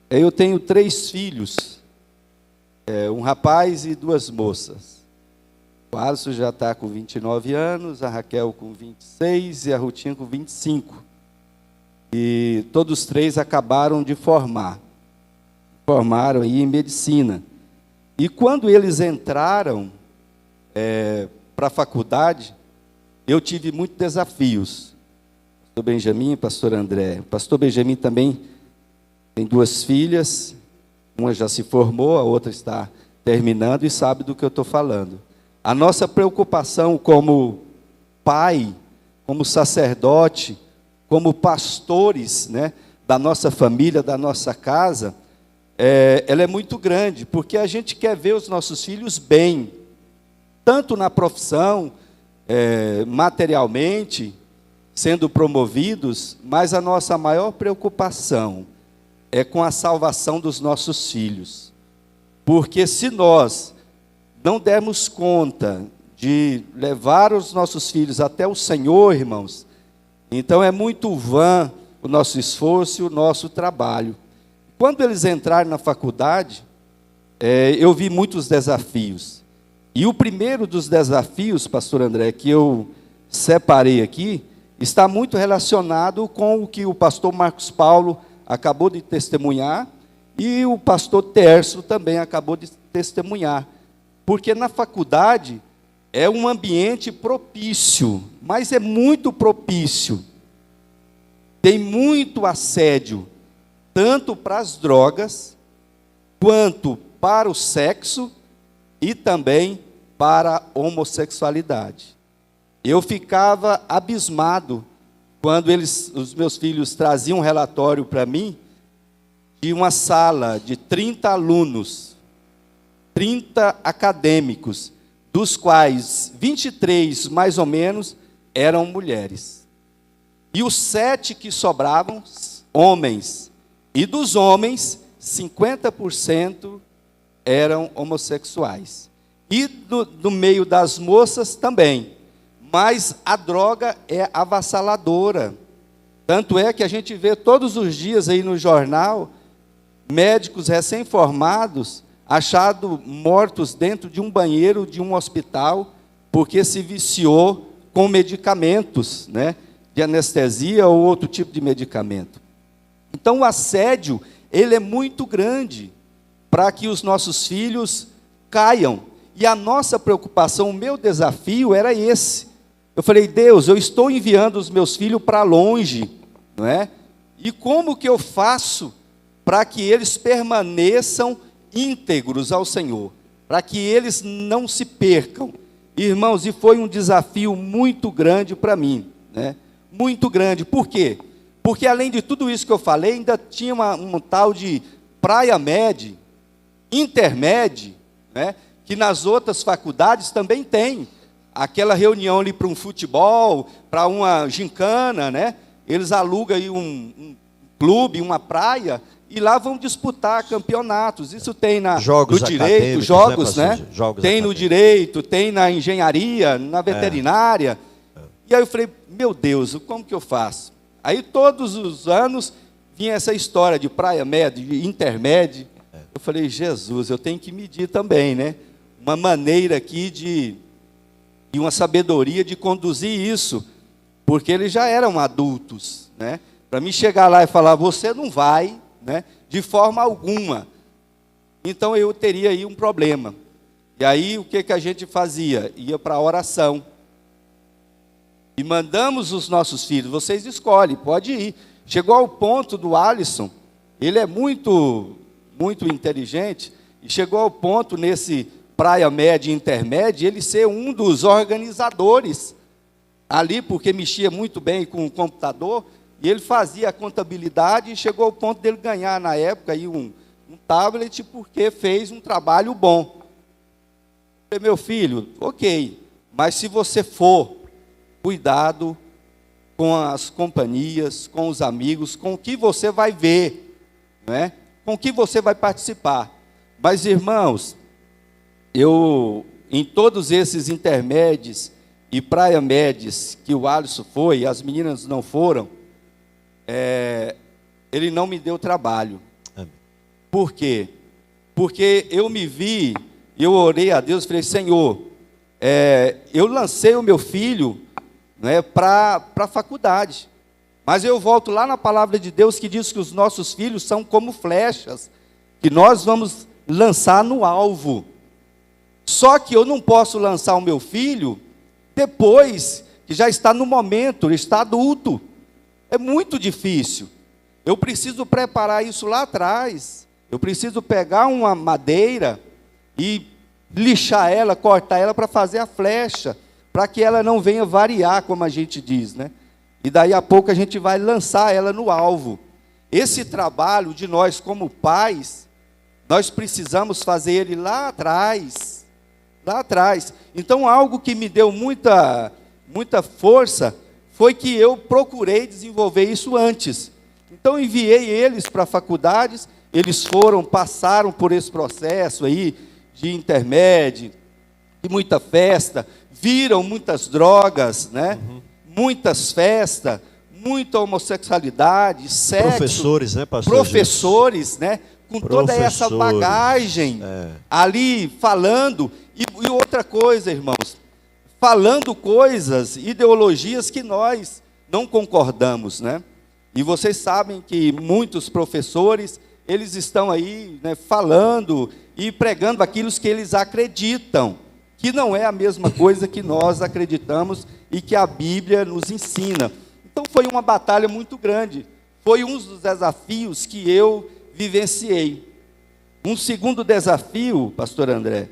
eu tenho 3 filhos, um rapaz e 2 moças. O Alisson já está com 29 anos, a Raquel com 26 e a Rutinha com 25. E todos os 3 acabaram de formaram aí em medicina. E quando eles entraram para a faculdade, eu tive muitos desafios. Pastor Benjamin e pastor André. O pastor Benjamin também tem 2 filhas, uma já se formou, a outra está terminando e sabe do que eu estou falando. A nossa preocupação como pai, como sacerdote, como pastores, né, da nossa família, da nossa casa, ela é muito grande, porque a gente quer ver os nossos filhos bem, tanto na profissão, materialmente, sendo promovidos, mas a nossa maior preocupação é com a salvação dos nossos filhos. Porque se nós não dermos conta de levar os nossos filhos até o Senhor, irmãos, então é muito vã o nosso esforço e o nosso trabalho. Quando eles entraram na faculdade, eu vi muitos desafios. E o primeiro dos desafios, pastor André, que eu separei aqui, está muito relacionado com o que o pastor Marcos Paulo acabou de testemunhar e o pastor Tércio também acabou de testemunhar. Porque na faculdade é um ambiente propício, mas é muito propício. Tem muito assédio, tanto para as drogas, quanto para o sexo e também para a homossexualidade. Eu ficava abismado quando os meus filhos traziam um relatório para mim de uma sala de 30 alunos, 30 acadêmicos, dos quais 23, mais ou menos, eram mulheres. E os 7 que sobravam, homens. E dos homens, 50% eram homossexuais. E no meio das moças também. Mas a droga é avassaladora. Tanto é que a gente vê todos os dias aí no jornal, médicos recém-formados achados mortos dentro de um banheiro de um hospital, porque se viciou com medicamentos, né, de anestesia ou outro tipo de medicamento. Então o assédio, ele é muito grande para que os nossos filhos caiam. E a nossa preocupação, o meu desafio era esse. Eu falei, Deus, eu estou enviando os meus filhos para longe, não é? E como que eu faço para que eles permaneçam íntegros ao Senhor? Para que eles não se percam. Irmãos, e foi um desafio muito grande para mim, né? Muito grande. Por quê? Porque além de tudo isso que eu falei, ainda tinha um tal de Praia Med, Intermed, né? Que nas outras faculdades também tem. Aquela reunião ali para um futebol, para uma gincana, né? Eles alugam aí um clube, uma praia, e lá vão disputar campeonatos. Isso tem no direito, jogos, né? Jogos tem no direito, tem na engenharia, na veterinária. E aí eu falei, meu Deus, como que eu faço? Aí todos os anos vinha essa história de Praia Med, de Intermed. Eu falei, Jesus, eu tenho que medir também, né? Uma maneira aqui de uma sabedoria de conduzir isso, porque eles já eram adultos, né? Para mim chegar lá e falar, você não vai, né? De forma alguma. Então eu teria aí um problema. E aí o que a gente fazia? Ia para a oração. E mandamos os nossos filhos, vocês escolhem, pode ir. Chegou ao ponto do Alisson, ele é muito inteligente, e chegou ao ponto nesse Praia Med, Intermed, ele ser um dos organizadores ali, porque mexia muito bem com o computador, e ele fazia a contabilidade, e chegou ao ponto dele ganhar, na época, aí um tablet, porque fez um trabalho bom. Eu falei, meu filho, ok, mas se você for, cuidado com as companhias, com os amigos, com o que você vai ver, né? Com o que você vai participar. Mas, irmãos, em todos esses intermédios e Praia Medes que o Alisson foi, as meninas não foram, ele não me deu trabalho. Por quê? Porque eu me vi, eu orei a Deus e falei, Senhor, eu lancei o meu filho, né, para a faculdade, mas eu volto lá na palavra de Deus que diz que os nossos filhos são como flechas, que nós vamos lançar no alvo. Só que eu não posso lançar o meu filho depois que já está no momento, ele está adulto. É muito difícil. Eu preciso preparar isso lá atrás. Eu preciso pegar uma madeira e lixar ela, cortar ela para fazer a flecha, para que ela não venha variar, como a gente diz, né? E daí a pouco a gente vai lançar ela no alvo. esse trabalho de nós como pais, nós precisamos fazer ele lá atrás. Lá atrás. Então, algo que me deu muita força foi que eu procurei desenvolver isso antes. Então, enviei eles para faculdades, eles passaram por esse processo aí de intermédio, de muita festa, viram muitas drogas, né? Muitas festas, muita homossexualidade, sexo. Professores, né, pastor? Professores, né? Com toda essa bagagem ali falando. E outra coisa, irmãos, falando coisas, ideologias que nós não concordamos, né? E vocês sabem que muitos professores, eles estão aí, né, falando e pregando aquilo que eles acreditam, que não é a mesma coisa que nós acreditamos e que a Bíblia nos ensina. Então foi uma batalha muito grande, foi um dos desafios que eu vivenciei. Um segundo desafio, pastor André,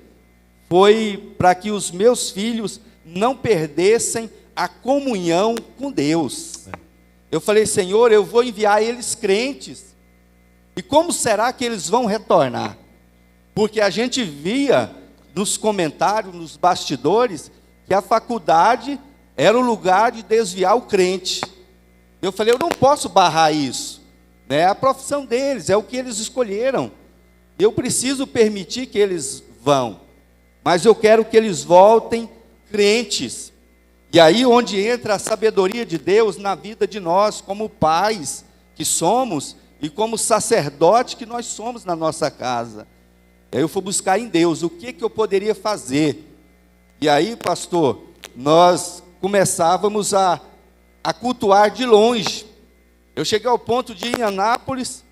foi para que os meus filhos não perdessem a comunhão com Deus. Eu falei, Senhor, eu vou enviar eles crentes, e como será que eles vão retornar? Porque a gente via nos comentários, nos bastidores, que a faculdade era o lugar de desviar o crente. Eu falei, eu não posso barrar isso, né? É a profissão deles, é o que eles escolheram. Eu preciso permitir que eles vão, mas eu quero que eles voltem crentes. E aí onde entra a sabedoria de Deus na vida de nós, como pais que somos, e como sacerdote que nós somos na nossa casa. Aí eu fui buscar em Deus, o que eu poderia fazer? E aí, pastor, nós começávamos a cultuar de longe. Eu cheguei ao ponto de ir em Anápolis,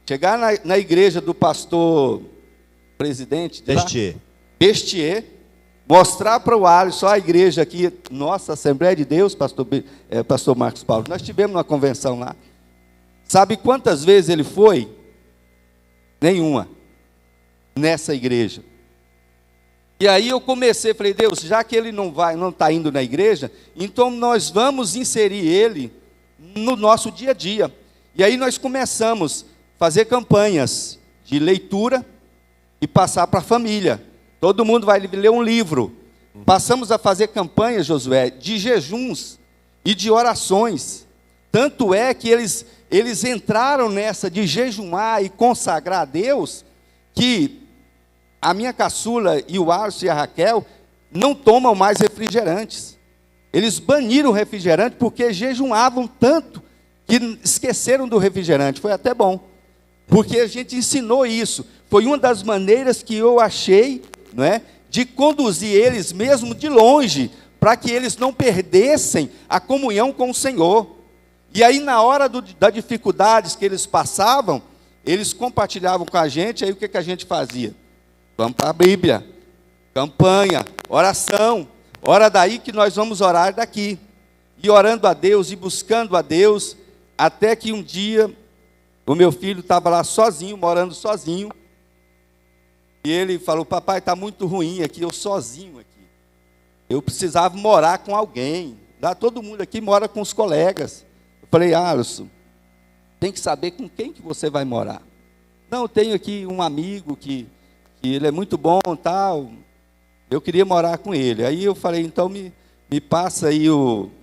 chegar na igreja do pastor presidente de lá, Bestier, mostrar para o Alisson a igreja aqui, nossa Assembleia de Deus, pastor Marcos Paulo. Nós tivemos uma convenção lá. Sabe quantas vezes ele foi? Nenhuma. Nessa igreja. E aí eu comecei, falei, Deus, já que ele não está indo na igreja, então nós vamos inserir ele no nosso dia a dia. E aí nós começamos a fazer campanhas de leitura e passar para a família. Todo mundo vai ler um livro. Passamos a fazer campanhas, Josué, de jejuns e de orações. Tanto é que eles entraram nessa de jejuar e consagrar a Deus, que a minha caçula e o Alisson e a Raquel não tomam mais refrigerantes. Eles baniram o refrigerante porque jejuavam tanto que esqueceram do refrigerante. Foi até bom, porque a gente ensinou isso. Foi uma das maneiras que eu achei, não é, de conduzir eles mesmo de longe, para que eles não perdessem a comunhão com o Senhor. E aí na hora das dificuldades que eles passavam, eles compartilhavam com a gente. Aí o que a gente fazia? Vamos para a Bíblia, campanha, oração, ora daí que nós vamos orar daqui. E orando a Deus e buscando a Deus, até que um dia o meu filho estava lá sozinho, morando sozinho, e ele falou, papai, está muito ruim aqui, eu sozinho aqui. Eu precisava morar com alguém. Lá todo mundo aqui mora com os colegas. Eu falei, Alisson, tem que saber com quem que você vai morar. Não, eu tenho aqui um amigo que ele é muito bom, tal. Eu queria morar com ele. Aí eu falei, então me passa aí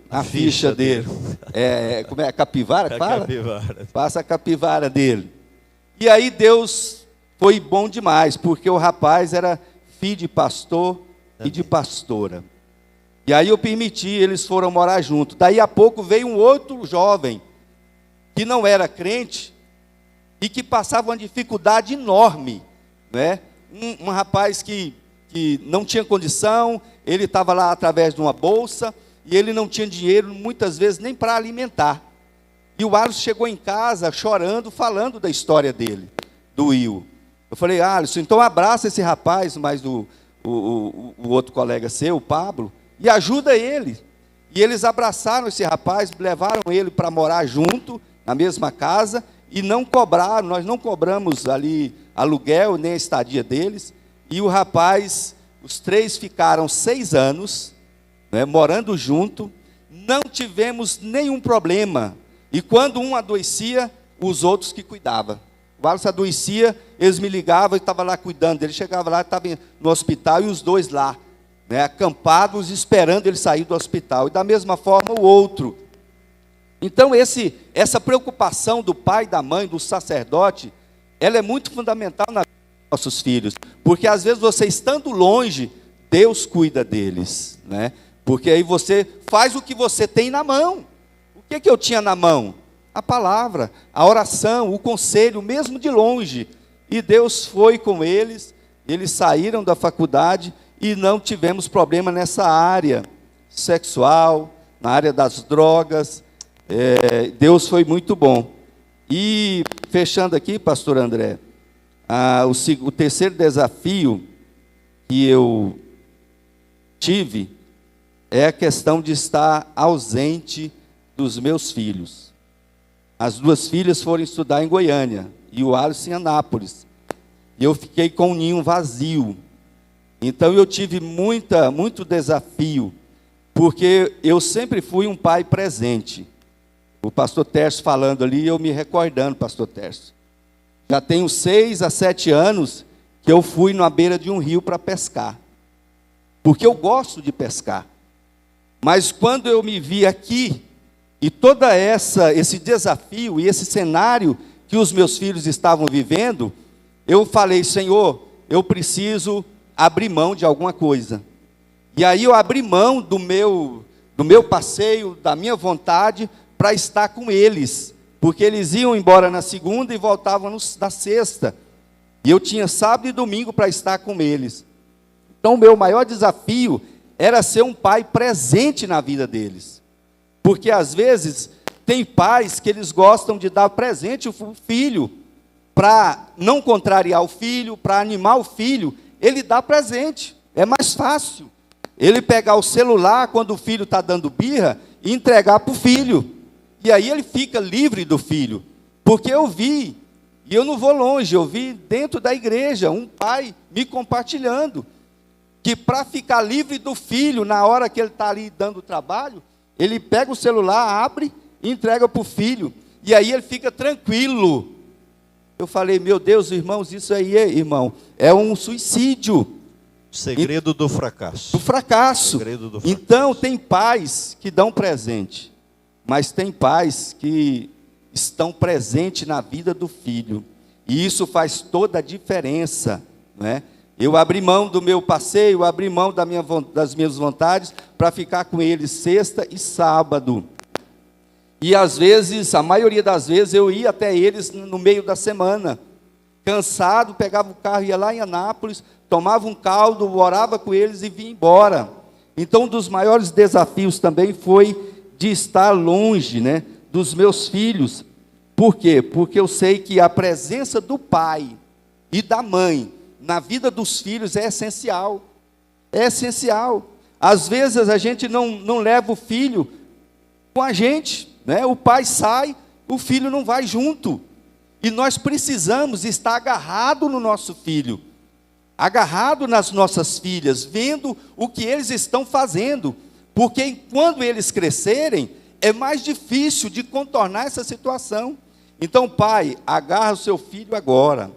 a ficha dele. Como é? Capivara que fala? Capivara. Passa a capivara dele. E aí Deus foi bom demais, porque o rapaz era filho de pastor e de pastora. E aí eu permiti, eles foram morar junto. Daí a pouco veio um outro jovem, que não era crente, e que passava uma dificuldade enorme, né? Um rapaz que não tinha condição, ele estava lá através de uma bolsa, e ele não tinha dinheiro, muitas vezes, nem para alimentar. E o Alisson chegou em casa chorando, falando da história dele, do Will. Eu falei, Alisson, então abraça esse rapaz, mais o outro colega seu, o Pablo, e ajuda ele. E eles abraçaram esse rapaz, levaram ele para morar junto, na mesma casa, e não cobraram, nós não cobramos ali aluguel, nem a estadia deles. E o rapaz, os três ficaram 6 anos, né, morando junto, não tivemos nenhum problema. E quando um adoecia, os outros que cuidavam. O Wallace adoecia, eles me ligavam e estavam lá cuidando dele. Chegava lá, estava no hospital e os dois lá, né, acampados, esperando ele sair do hospital. E da mesma forma o outro. Então essa preocupação do pai, da mãe, do sacerdote, ela é muito fundamental na vida dos nossos filhos. Porque às vezes você estando longe, Deus cuida deles, né? Porque aí você faz o que você tem na mão. O que eu tinha na mão? A palavra, a oração, o conselho, mesmo de longe. E Deus foi com eles, eles saíram da faculdade e não tivemos problema nessa área sexual, na área das drogas. Deus foi muito bom. E fechando aqui, pastor André, o terceiro desafio que eu tive é a questão de estar ausente dos meus filhos. As duas filhas foram estudar em Goiânia e o Alisson em Anápolis. E eu fiquei com um ninho vazio. Então eu tive muito desafio, porque eu sempre fui um pai presente. O pastor Tércio falando ali, eu me recordando, pastor Tércio. Já tenho 6 a 7 anos que eu fui na beira de um rio para pescar. Porque eu gosto de pescar. Mas quando eu me vi aqui, e todo esse desafio e esse cenário que os meus filhos estavam vivendo, eu falei, Senhor, eu preciso abrir mão de alguma coisa. E aí eu abri mão do meu passeio, da minha vontade, para estar com eles. Porque eles iam embora na segunda e voltavam na sexta. E eu tinha sábado e domingo para estar com eles. Então o meu maior desafio era ser um pai presente na vida deles. Porque às vezes tem pais que eles gostam de dar presente ao filho, para não contrariar o filho, para animar o filho, ele dá presente, é mais fácil. Ele pegar o celular quando o filho está dando birra e entregar para o filho. E aí ele fica livre do filho. Porque eu vi, e eu não vou longe, eu vi dentro da igreja um pai me compartilhando, que para ficar livre do filho, na hora que ele está ali dando trabalho, ele pega o celular, abre e entrega para o filho. E aí ele fica tranquilo. Eu falei, meu Deus, irmãos, isso aí, irmão, é um suicídio. O segredo do fracasso. Do fracasso. Segredo do fracasso. Então, tem pais que dão presente, mas tem pais que estão presentes na vida do filho. E isso faz toda a diferença, não é? Eu abri mão do meu passeio, abri mão das minhas vontades para ficar com eles sexta e sábado. E às vezes, a maioria das vezes, eu ia até eles no meio da semana. Cansado, pegava o carro, ia lá em Anápolis, tomava um caldo, orava com eles e vinha embora. Então, um dos maiores desafios também foi de estar longe, né, dos meus filhos. Por quê? Porque eu sei que a presença do pai e da mãe na vida dos filhos é essencial. É essencial. Às vezes a gente não leva o filho com a gente, né? O pai sai, o filho não vai junto. E nós precisamos estar agarrado no nosso filho, agarrado nas nossas filhas, vendo o que eles estão fazendo. Porque quando eles crescerem, é mais difícil de contornar essa situação. Então, pai, agarra o seu filho agora.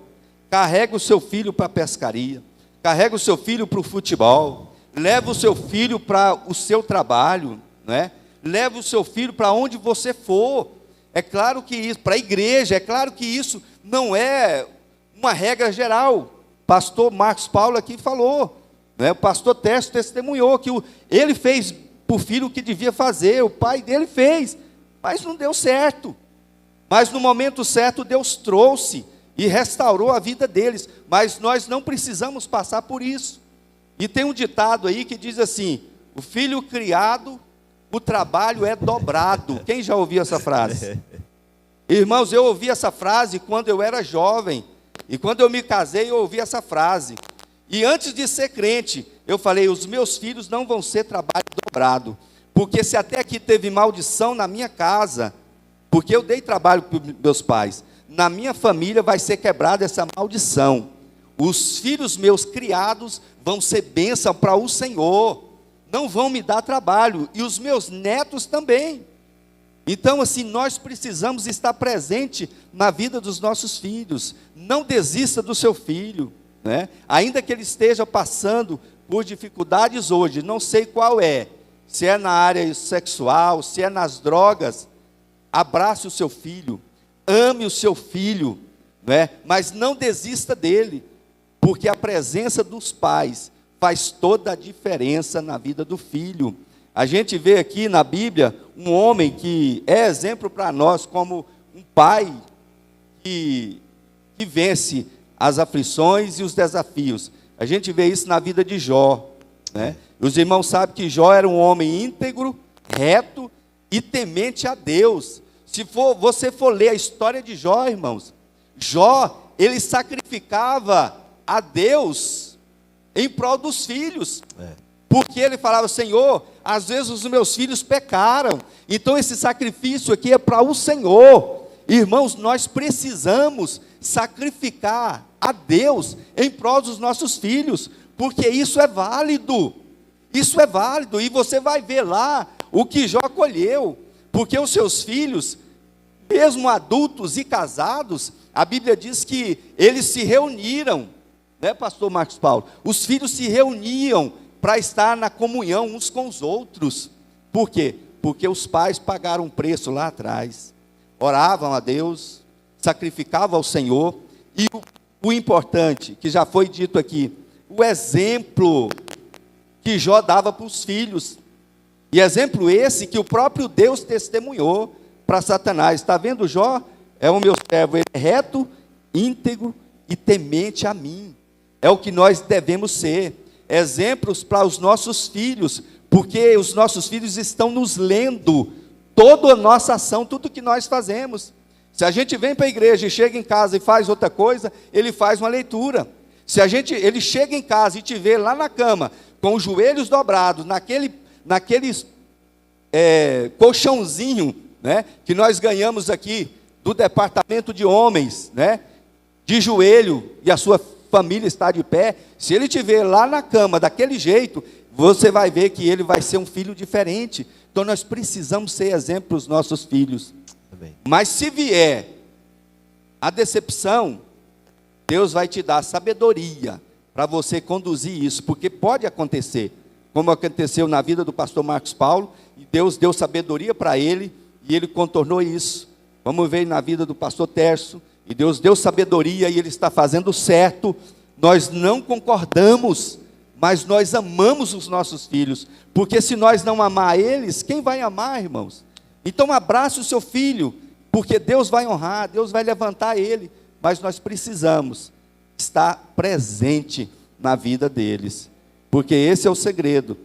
Carrega o seu filho para a pescaria, carrega o seu filho para o futebol, leva o seu filho para o seu trabalho, né? Leva o seu filho para onde você for. É claro que isso, para a igreja, é claro que isso não é uma regra geral. Pastor Marcos Paulo aqui falou, né? O pastor Tércio testemunhou que ele fez para o filho o que devia fazer, o pai dele fez, mas não deu certo. Mas no momento certo Deus trouxe e restaurou a vida deles, mas nós não precisamos passar por isso. E tem um ditado aí que diz assim, o filho criado, o trabalho é dobrado. Quem já ouviu essa frase? Irmãos, eu ouvi essa frase quando eu era jovem, e quando eu me casei eu ouvi essa frase, e antes de ser crente, eu falei, os meus filhos não vão ser trabalho dobrado, porque se até aqui teve maldição na minha casa, porque eu dei trabalho para meus pais, na minha família vai ser quebrada essa maldição. Os filhos meus criados vão ser bênção para o Senhor. Não vão me dar trabalho. E os meus netos também. Então, assim, nós precisamos estar presente na vida dos nossos filhos. Não desista do seu filho, né? Ainda que ele esteja passando por dificuldades hoje, não sei qual é, se é na área sexual, se é nas drogas, abrace o seu filho, ame o seu filho, né? Mas não desista dele, porque a presença dos pais faz toda a diferença na vida do filho. A gente vê aqui na Bíblia um homem que é exemplo para nós como um pai que vence as aflições e os desafios. A gente vê isso na vida de Jó, né? Os irmãos sabem que Jó era um homem íntegro, reto e temente a Deus. Se você for ler a história de Jó, irmãos, Jó, ele sacrificava a Deus em prol dos filhos. Porque ele falava: Senhor, às vezes os meus filhos pecaram, então esse sacrifício aqui é para o Senhor. Irmãos, nós precisamos sacrificar a Deus em prol dos nossos filhos, porque isso é válido, e você vai ver lá o que Jó colheu, porque os seus filhos, mesmo adultos e casados, a Bíblia diz que eles se reuniram, né, pastor Marcos Paulo? Os filhos se reuniam para estar na comunhão uns com os outros. Por quê? Porque os pais pagaram um preço lá atrás, oravam a Deus, sacrificavam ao Senhor, e o importante, que já foi dito aqui, o exemplo que Jó dava para os filhos, e exemplo esse que o próprio Deus testemunhou para Satanás. Está vendo Jó? É o meu servo, ele é reto, íntegro e temente a mim. É o que nós devemos ser, exemplos para os nossos filhos, porque os nossos filhos estão nos lendo toda a nossa ação, tudo que nós fazemos. Se a gente vem para a igreja e chega em casa e faz outra coisa, ele faz uma leitura. Se ele chega em casa e te vê lá na cama, com os joelhos dobrados, naquele colchãozinho, né, que nós ganhamos aqui do departamento de homens, né, de joelho, e a sua família está de pé, se ele te ver lá na cama daquele jeito, você vai ver que ele vai ser um filho diferente. Então nós precisamos ser exemplo para os nossos filhos. Amém. Mas se vier a decepção, Deus vai te dar sabedoria para você conduzir isso, porque pode acontecer, como aconteceu na vida do pastor Marcos Paulo, e Deus deu sabedoria para ele, e ele contornou isso. Vamos ver na vida do pastor Tércio, e Deus deu sabedoria, e ele está fazendo certo. Nós não concordamos, mas nós amamos os nossos filhos, porque se nós não amar eles, quem vai amar, irmãos? Então abrace o seu filho, porque Deus vai honrar, Deus vai levantar ele, mas nós precisamos estar presente na vida deles, porque esse é o segredo.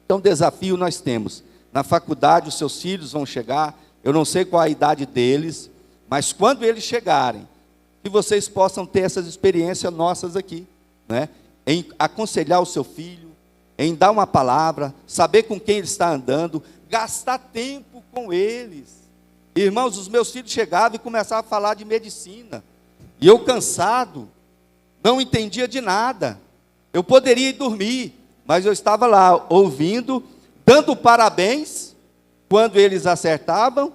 Então desafio nós temos, na faculdade os seus filhos vão chegar, eu não sei qual a idade deles, mas quando eles chegarem, que vocês possam ter essas experiências nossas aqui, né? Em aconselhar o seu filho, em dar uma palavra, saber com quem ele está andando, gastar tempo com eles. Irmãos, os meus filhos chegavam e começavam a falar de medicina, e eu cansado, não entendia de nada. Eu poderia ir dormir, mas eu estava lá ouvindo, dando parabéns quando eles acertavam,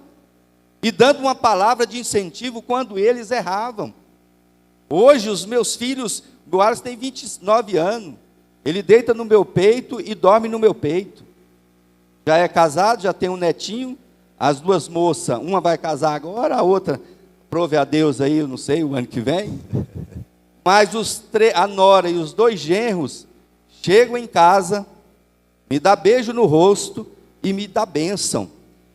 e dando uma palavra de incentivo quando eles erravam. Hoje os meus filhos, o Alisson tem 29 anos, ele deita no meu peito e dorme no meu peito. Já é casado, já tem um netinho, as duas moças, uma vai casar agora, a outra, prove a Deus aí, eu não sei, o ano que vem. Mas a nora e os dois genros chegam em casa, me dá beijo no rosto e me dá bênção.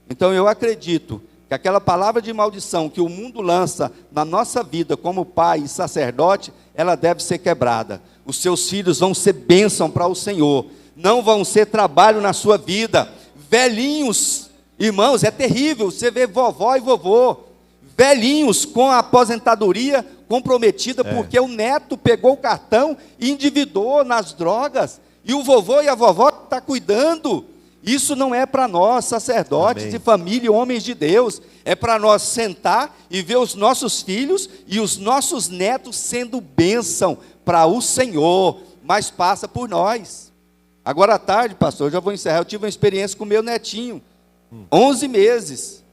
Então eu acredito que aquela palavra de maldição que o mundo lança na nossa vida como pai e sacerdote, ela deve ser quebrada. Os seus filhos vão ser bênção para o Senhor, não vão ser trabalho na sua vida. Velhinhos, irmãos, é terrível, você vê vovó e vovô, velhinhos com a aposentadoria comprometida, porque o neto pegou o cartão e endividou nas drogas, e o vovô e a vovó estão cuidando. Isso não é para nós, sacerdotes de família, homens de Deus, é para nós sentar e ver os nossos filhos e os nossos netos sendo bênção para o Senhor, mas passa por nós. Agora à tarde, pastor, eu já vou encerrar, eu tive uma experiência com o meu netinho, 11 meses,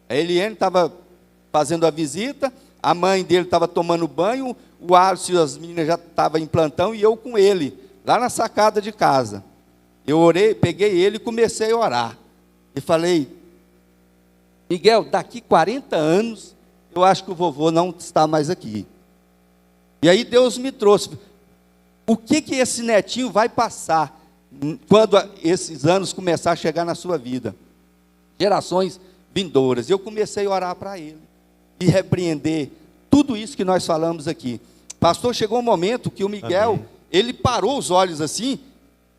A Eliane estava fazendo a visita, a mãe dele estava tomando banho, o Alisson e as meninas já estavam em plantão, e eu com ele, lá na sacada de casa. Eu orei, peguei ele e comecei a orar. E falei, Miguel, daqui 40 anos, eu acho que o vovô não está mais aqui. E aí Deus me trouxe. O que esse netinho vai passar quando esses anos começar a chegar na sua vida? Gerações vindouras. Eu comecei a orar para ele e repreender tudo isso que nós falamos aqui. Pastor, chegou um momento que o Miguel, Amém. ele parou os olhos assim,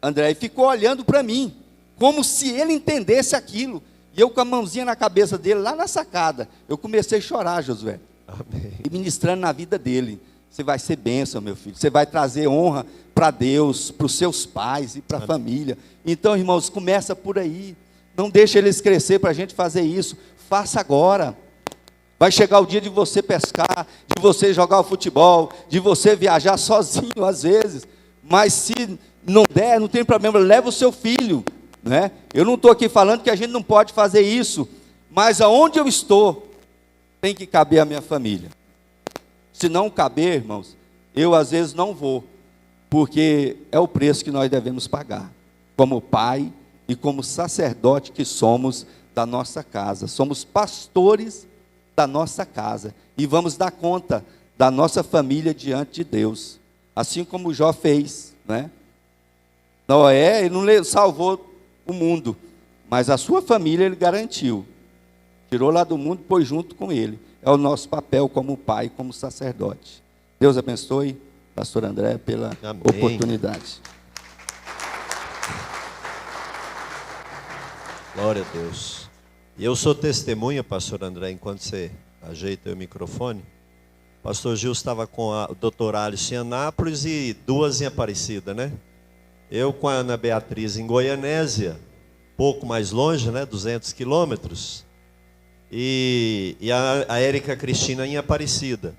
André, e ficou olhando para mim, como se ele entendesse aquilo. E eu com a mãozinha na cabeça dele, lá na sacada, eu comecei a chorar, Josué. Amém. E ministrando na vida dele. Você vai ser bênção, meu filho. Você vai trazer honra para Deus, para os seus pais e para a família. Então, irmãos, começa por aí. Não deixe eles crescer para a gente fazer isso. Faça agora. Vai chegar o dia de você pescar, de você jogar o futebol, de você viajar sozinho às vezes. Mas se não der, não tem problema, leva o seu filho. Né? Eu não estou aqui falando que a gente não pode fazer isso. Mas aonde eu estou, tem que caber a minha família. Se não caber, irmãos, eu às vezes não vou, porque é o preço que nós devemos pagar, como pai e como sacerdote que somos da nossa casa. Somos pastores da nossa casa e vamos dar conta da nossa família diante de Deus, assim como Jó fez, né? Noé, ele não salvou o mundo, mas a sua família ele garantiu, tirou lá do mundo e pôs junto com ele. É o nosso papel como pai, como sacerdote. Deus abençoe, pastor André, pela Amém. oportunidade. Glória a Deus. E eu sou testemunha, pastor André, enquanto você ajeita o microfone. Pastor Gil estava com o doutor Alisson em Anápolis e duas em Aparecida, né? Eu com a Ana Beatriz em Goianésia, pouco mais longe, né? 200 quilômetros. E a Érica Cristina em Aparecida.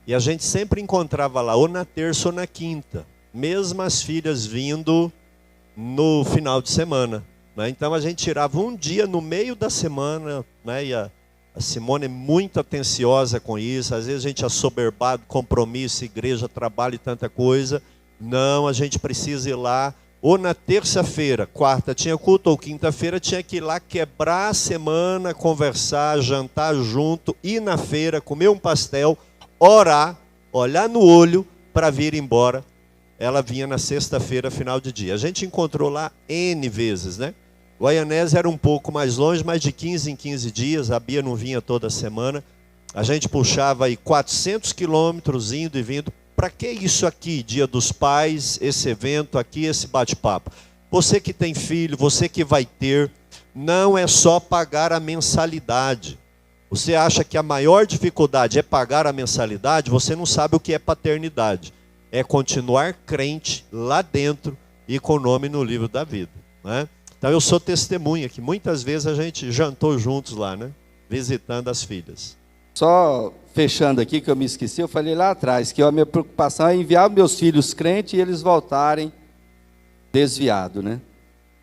E a gente sempre encontrava lá, ou na terça ou na quinta, mesmo as filhas vindo no final de semana. Né? Então a gente tirava um dia no meio da semana, né? E a Simone é muito atenciosa com isso, às vezes a gente é assoberbado, compromisso, igreja, trabalho e tanta coisa. Não, a gente precisa ir lá. Ou na terça-feira, quarta tinha culto, ou quinta-feira tinha que ir lá quebrar a semana, conversar, jantar junto, ir na feira, comer um pastel, orar, olhar no olho para vir embora. Ela vinha na sexta-feira, final de dia. A gente encontrou lá N vezes, né? Goianésia era um pouco mais longe, mas de 15 em 15 dias, a Bia não vinha toda semana. A gente puxava aí 400 quilômetros indo e vindo. Para que isso aqui, Dia dos Pais, esse evento aqui, esse bate-papo? Você que tem filho, você que vai ter, não é só pagar a mensalidade. Você acha que a maior dificuldade é pagar a mensalidade? Você não sabe o que é paternidade. É continuar crente lá dentro e com o nome no livro da vida. Né? Então eu sou testemunha que muitas vezes a gente jantou juntos lá, né? Visitando as filhas. Só fechando aqui, que eu me esqueci, eu falei lá atrás, que a minha preocupação é enviar meus filhos crentes e eles voltarem desviados, né?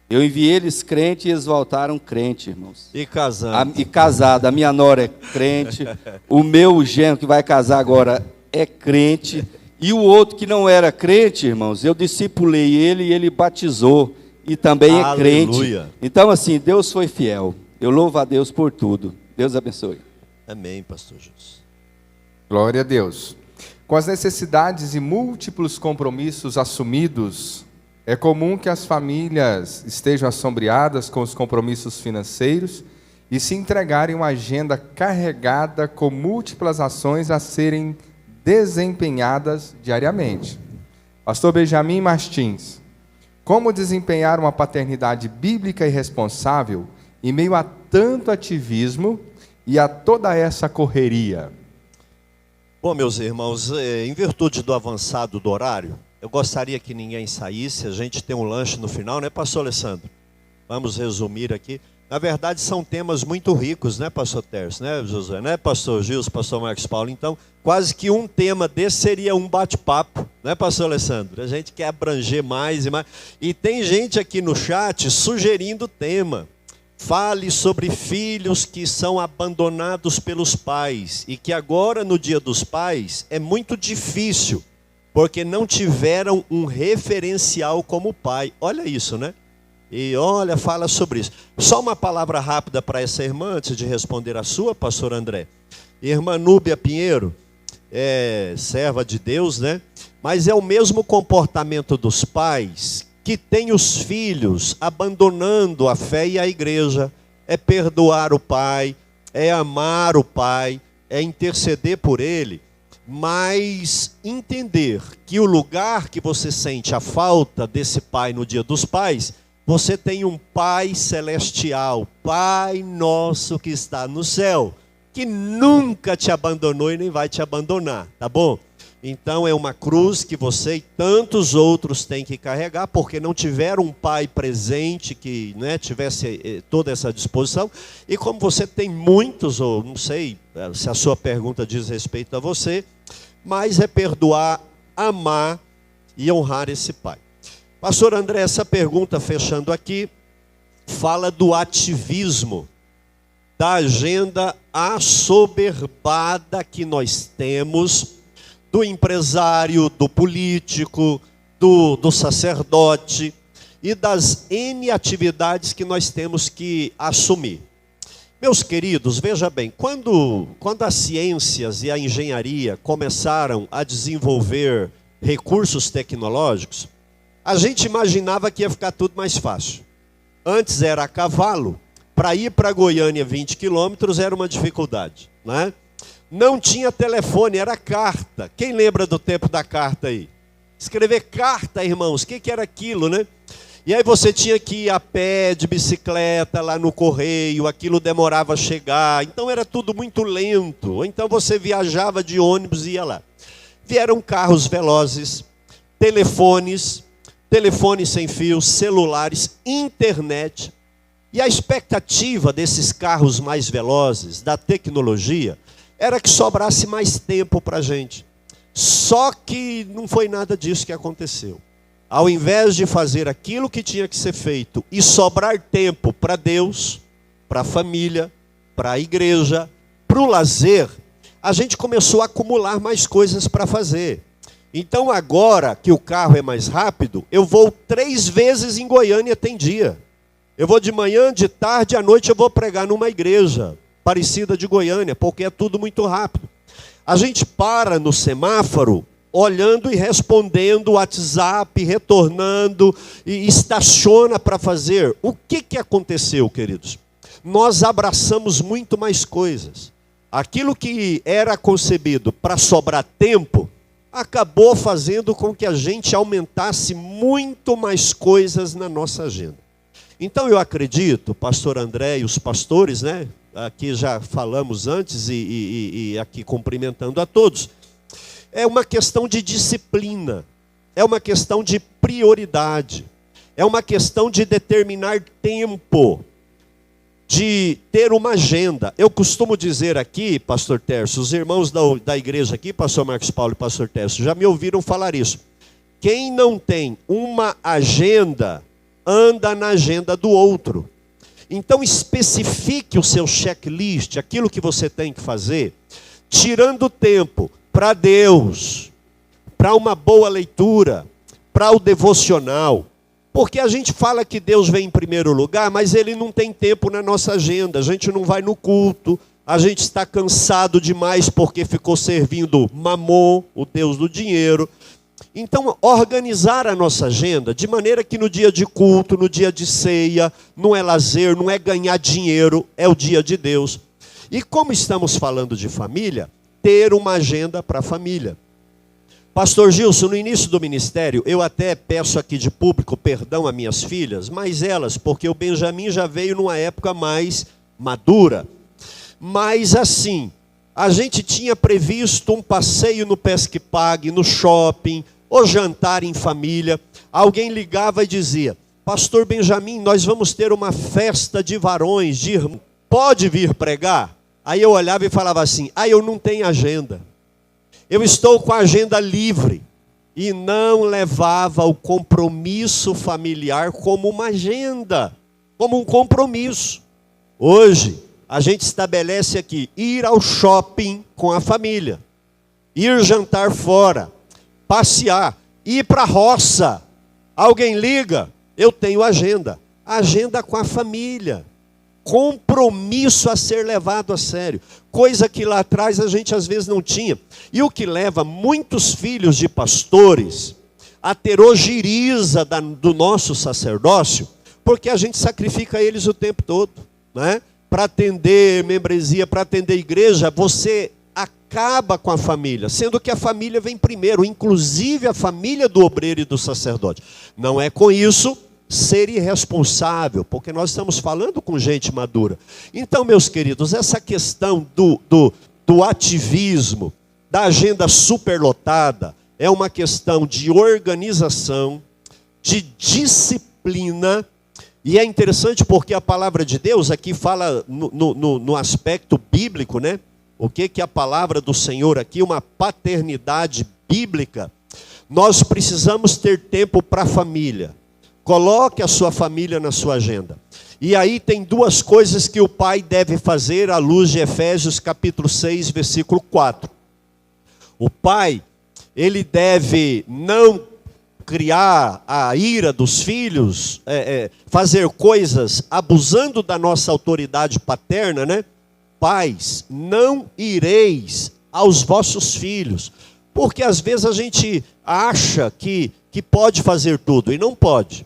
Eu enviei eles crentes e eles voltaram crentes, irmãos. E casando. E casado, a minha nora é crente, o meu genro que vai casar agora é crente, e o outro que não era crente, irmãos, eu discipulei ele e ele batizou, e também é Aleluia. crente. Então assim, Deus foi fiel, eu louvo a Deus por tudo. Deus abençoe. Amém, pastor Jesus. Glória a Deus. Com as necessidades e múltiplos compromissos assumidos, é comum que as famílias estejam assombreadas com os compromissos financeiros e se entregarem uma agenda carregada com múltiplas ações a serem desempenhadas diariamente. Pastor Benjamin Martins, como desempenhar uma paternidade bíblica e responsável em meio a tanto ativismo e a toda essa correria? Bom, meus irmãos, em virtude do avançado do horário, eu gostaria que ninguém saísse, a gente tem um lanche no final, né, pastor Alessandro? Vamos resumir aqui. Na verdade, são temas muito ricos, né, pastor Tércio, né, Josué, né, pastor Gilson, pastor Marcos Paulo? Então, quase que um tema desse seria um bate-papo, né, pastor Alessandro? A gente quer abranger mais e mais. E tem gente aqui no chat sugerindo tema. fale sobre filhos que são abandonados pelos pais e que agora no Dia dos Pais é muito difícil, porque não tiveram um referencial como pai. Olha isso, né? E olha, fala sobre isso. Só uma palavra rápida para essa irmã, antes de responder a sua, pastor André. Irmã Núbia Pinheiro, é serva de Deus, né? Mas é o mesmo comportamento dos pais que tem os filhos abandonando a fé e a igreja. É perdoar o pai, é amar o pai, é interceder por ele, mas entender que o lugar que você sente a falta desse pai no Dia dos Pais, você tem um Pai celestial, Pai nosso que está no céu, que nunca te abandonou e nem vai te abandonar, tá bom? Então é uma cruz que você e tantos outros têm que carregar, porque não tiveram um pai presente que, né, tivesse toda essa disposição. E como você tem muitos, ou não sei se a sua pergunta diz respeito a você, mas é perdoar, amar e honrar esse pai. Pastor André, essa pergunta, fechando aqui, fala do ativismo, da agenda assoberbada que nós temos, do empresário, do político, do sacerdote e das N atividades que nós temos que assumir. Meus queridos, veja bem, quando as ciências e a engenharia começaram a desenvolver recursos tecnológicos, a gente imaginava que ia ficar tudo mais fácil. Antes era a cavalo, para ir para Goiânia 20 quilômetros era uma dificuldade, né? Não tinha telefone, era carta. Quem lembra do tempo da carta aí? Escrever carta, irmãos, o que era aquilo, né? E aí você tinha que ir a pé, de bicicleta, lá no correio, aquilo demorava a chegar, então era tudo muito lento. Ou então você viajava de ônibus e ia lá. Vieram carros velozes, telefones sem fio, celulares, internet. E a expectativa desses carros mais velozes, da tecnologia, era que sobrasse mais tempo para a gente. Só que não foi nada disso que aconteceu. Ao invés de fazer aquilo que tinha que ser feito e sobrar tempo para Deus, para a família, para a igreja, para o lazer, a gente começou a acumular mais coisas para fazer. Então agora que o carro é mais rápido, eu vou 3 vezes em Goiânia tem dia. Eu vou de manhã, de tarde, à noite eu vou pregar numa igreja parecida de Goiânia, porque é tudo muito rápido. A gente para no semáforo, olhando e respondendo o WhatsApp, retornando, e estaciona para fazer. O que aconteceu, queridos? Nós abraçamos muito mais coisas. Aquilo que era concebido para sobrar tempo, acabou fazendo com que a gente aumentasse muito mais coisas na nossa agenda. Então eu acredito, pastor André e os pastores, né? Aqui já falamos antes e aqui cumprimentando a todos. É uma questão de disciplina, é uma questão de prioridade, é uma questão de determinar tempo, de ter uma agenda. Eu costumo dizer aqui, pastor Tércio, os irmãos da igreja aqui, pastor Marcos Paulo e pastor Tércio, já me ouviram falar isso. Quem não tem uma agenda, anda na agenda do outro. Então especifique o seu checklist, aquilo que você tem que fazer, tirando tempo para Deus, para uma boa leitura, para o devocional. Porque a gente fala que Deus vem em primeiro lugar, mas Ele não tem tempo na nossa agenda. A gente não vai no culto, a gente está cansado demais porque ficou servindo Mamon, o Deus do dinheiro. Então, organizar a nossa agenda de maneira que no dia de culto, no dia de ceia, não é lazer, não é ganhar dinheiro, é o dia de Deus. E como estamos falando de família, ter uma agenda para a família. Pastor Gilson, no início do ministério, eu até peço aqui de público perdão a minhas filhas, mas elas, porque o Benjamin já veio numa época mais madura. Mas assim, a gente tinha previsto um passeio no Pesque Pague, no shopping, ou jantar em família. Alguém ligava e dizia: pastor Benjamin, nós vamos ter uma festa de varões, de irmãos, pode vir pregar? Aí eu olhava e falava assim: eu não tenho agenda. Eu estou com a agenda livre. E não levava o compromisso familiar como uma agenda, como um compromisso. Hoje, a gente estabelece aqui, ir ao shopping com a família, ir jantar fora, passear, ir para a roça. Alguém liga, eu tenho agenda. Agenda com a família. Compromisso a ser levado a sério. Coisa que lá atrás a gente às vezes não tinha. E o que leva muitos filhos de pastores a ter ojeriza do nosso sacerdócio, porque a gente sacrifica eles o tempo todo, né? Para atender membresia, para atender igreja, você acaba com a família, sendo que a família vem primeiro, inclusive a família do obreiro e do sacerdote. Não é com isso ser irresponsável, porque nós estamos falando com gente madura. Então, meus queridos, essa questão do ativismo, da agenda superlotada, é uma questão de organização, de disciplina. E é interessante porque a palavra de Deus aqui fala no aspecto bíblico, né? O que a palavra do Senhor aqui, uma paternidade bíblica. Nós precisamos ter tempo para a família. Coloque a sua família na sua agenda. E aí tem duas coisas que o pai deve fazer à luz de Efésios capítulo 6, versículo 4. O pai, ele deve não criar a ira dos filhos, fazer coisas abusando da nossa autoridade paterna, né? Pais, não ireis aos vossos filhos, porque às vezes a gente acha que pode fazer tudo, e não pode.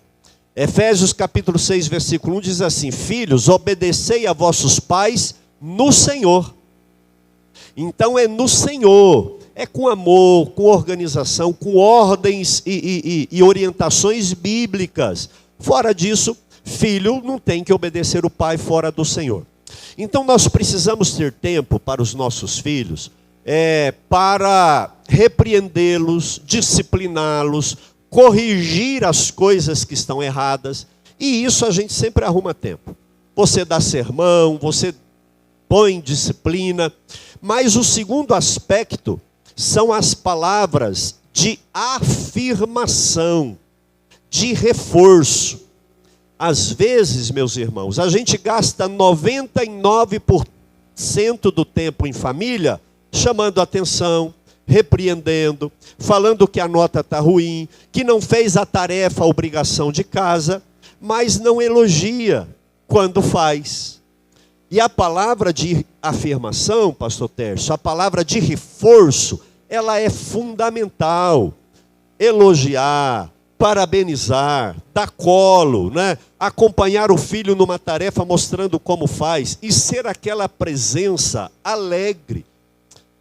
Efésios capítulo 6, versículo 1 diz assim: filhos, obedecei a vossos pais no Senhor. Então é no Senhor, é com amor, com organização, com ordens e orientações bíblicas. Fora disso, filho não tem que obedecer o pai fora do Senhor. Então nós precisamos ter tempo para os nossos filhos, para repreendê-los, discipliná-los, corrigir as coisas que estão erradas. E isso a gente sempre arruma tempo. Você dá sermão, você põe disciplina. Mas o segundo aspecto são as palavras de afirmação, de reforço. Às vezes, meus irmãos, a gente gasta 99% do tempo em família chamando atenção, repreendendo, falando que a nota está ruim, que não fez a tarefa, a obrigação de casa, mas não elogia quando faz. E a palavra de afirmação, pastor Tércio, a palavra de reforço, ela é fundamental. Elogiar, parabenizar, dar colo, né? Acompanhar o filho numa tarefa mostrando como faz e ser aquela presença alegre.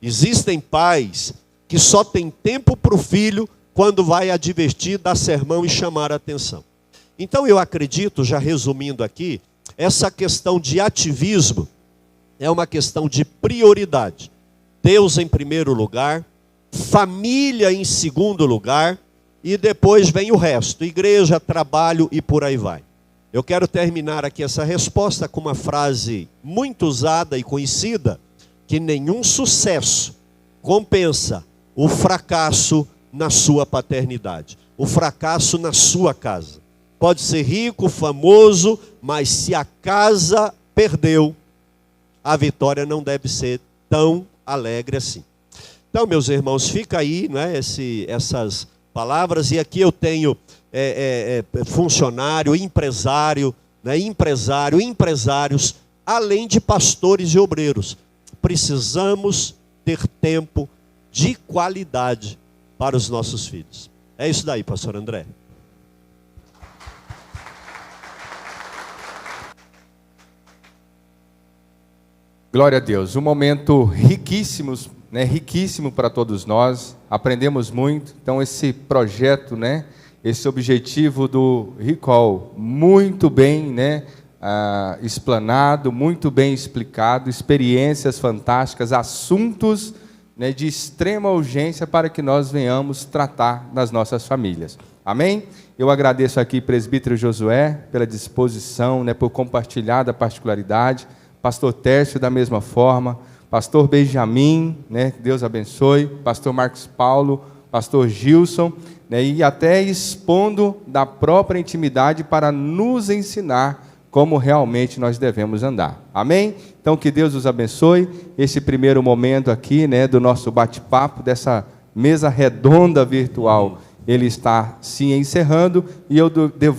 Existem pais que só têm tempo para o filho quando vai advertir, dar sermão e chamar a atenção. Então eu acredito, já resumindo aqui, essa questão de ativismo é uma questão de prioridade. Deus em primeiro lugar, família em segundo lugar, e depois vem o resto, igreja, trabalho e por aí vai. Eu quero terminar aqui essa resposta com uma frase muito usada e conhecida, que nenhum sucesso compensa o fracasso na sua paternidade, o fracasso na sua casa. Pode ser rico, famoso, mas se a casa perdeu, a vitória não deve ser tão alegre assim. Então, meus irmãos, fica aí, né, essas palavras, e aqui eu tenho funcionário, empresário, né, empresários, além de pastores e obreiros. Precisamos ter tempo de qualidade para os nossos filhos. É isso daí, pastor André. Glória a Deus. Um momento riquíssimo, né, riquíssimo para todos nós. Aprendemos muito. Então esse projeto, né, esse objetivo do Recall, muito bem, né, explanado, muito bem explicado, experiências fantásticas, assuntos, né, de extrema urgência para que nós venhamos tratar das nossas famílias. Amém? Eu agradeço aqui presbítero Josué pela disposição, né, por compartilhar da particularidade, pastor Tércio da mesma forma, pastor Benjamin, né, que Deus abençoe, pastor Marcos Paulo, pastor Gilson, né, e até expondo da própria intimidade para nos ensinar como realmente nós devemos andar. Amém? Então, que Deus os abençoe. Esse primeiro momento aqui, né, do nosso bate-papo, dessa mesa redonda virtual, ele está se encerrando, e eu devolvo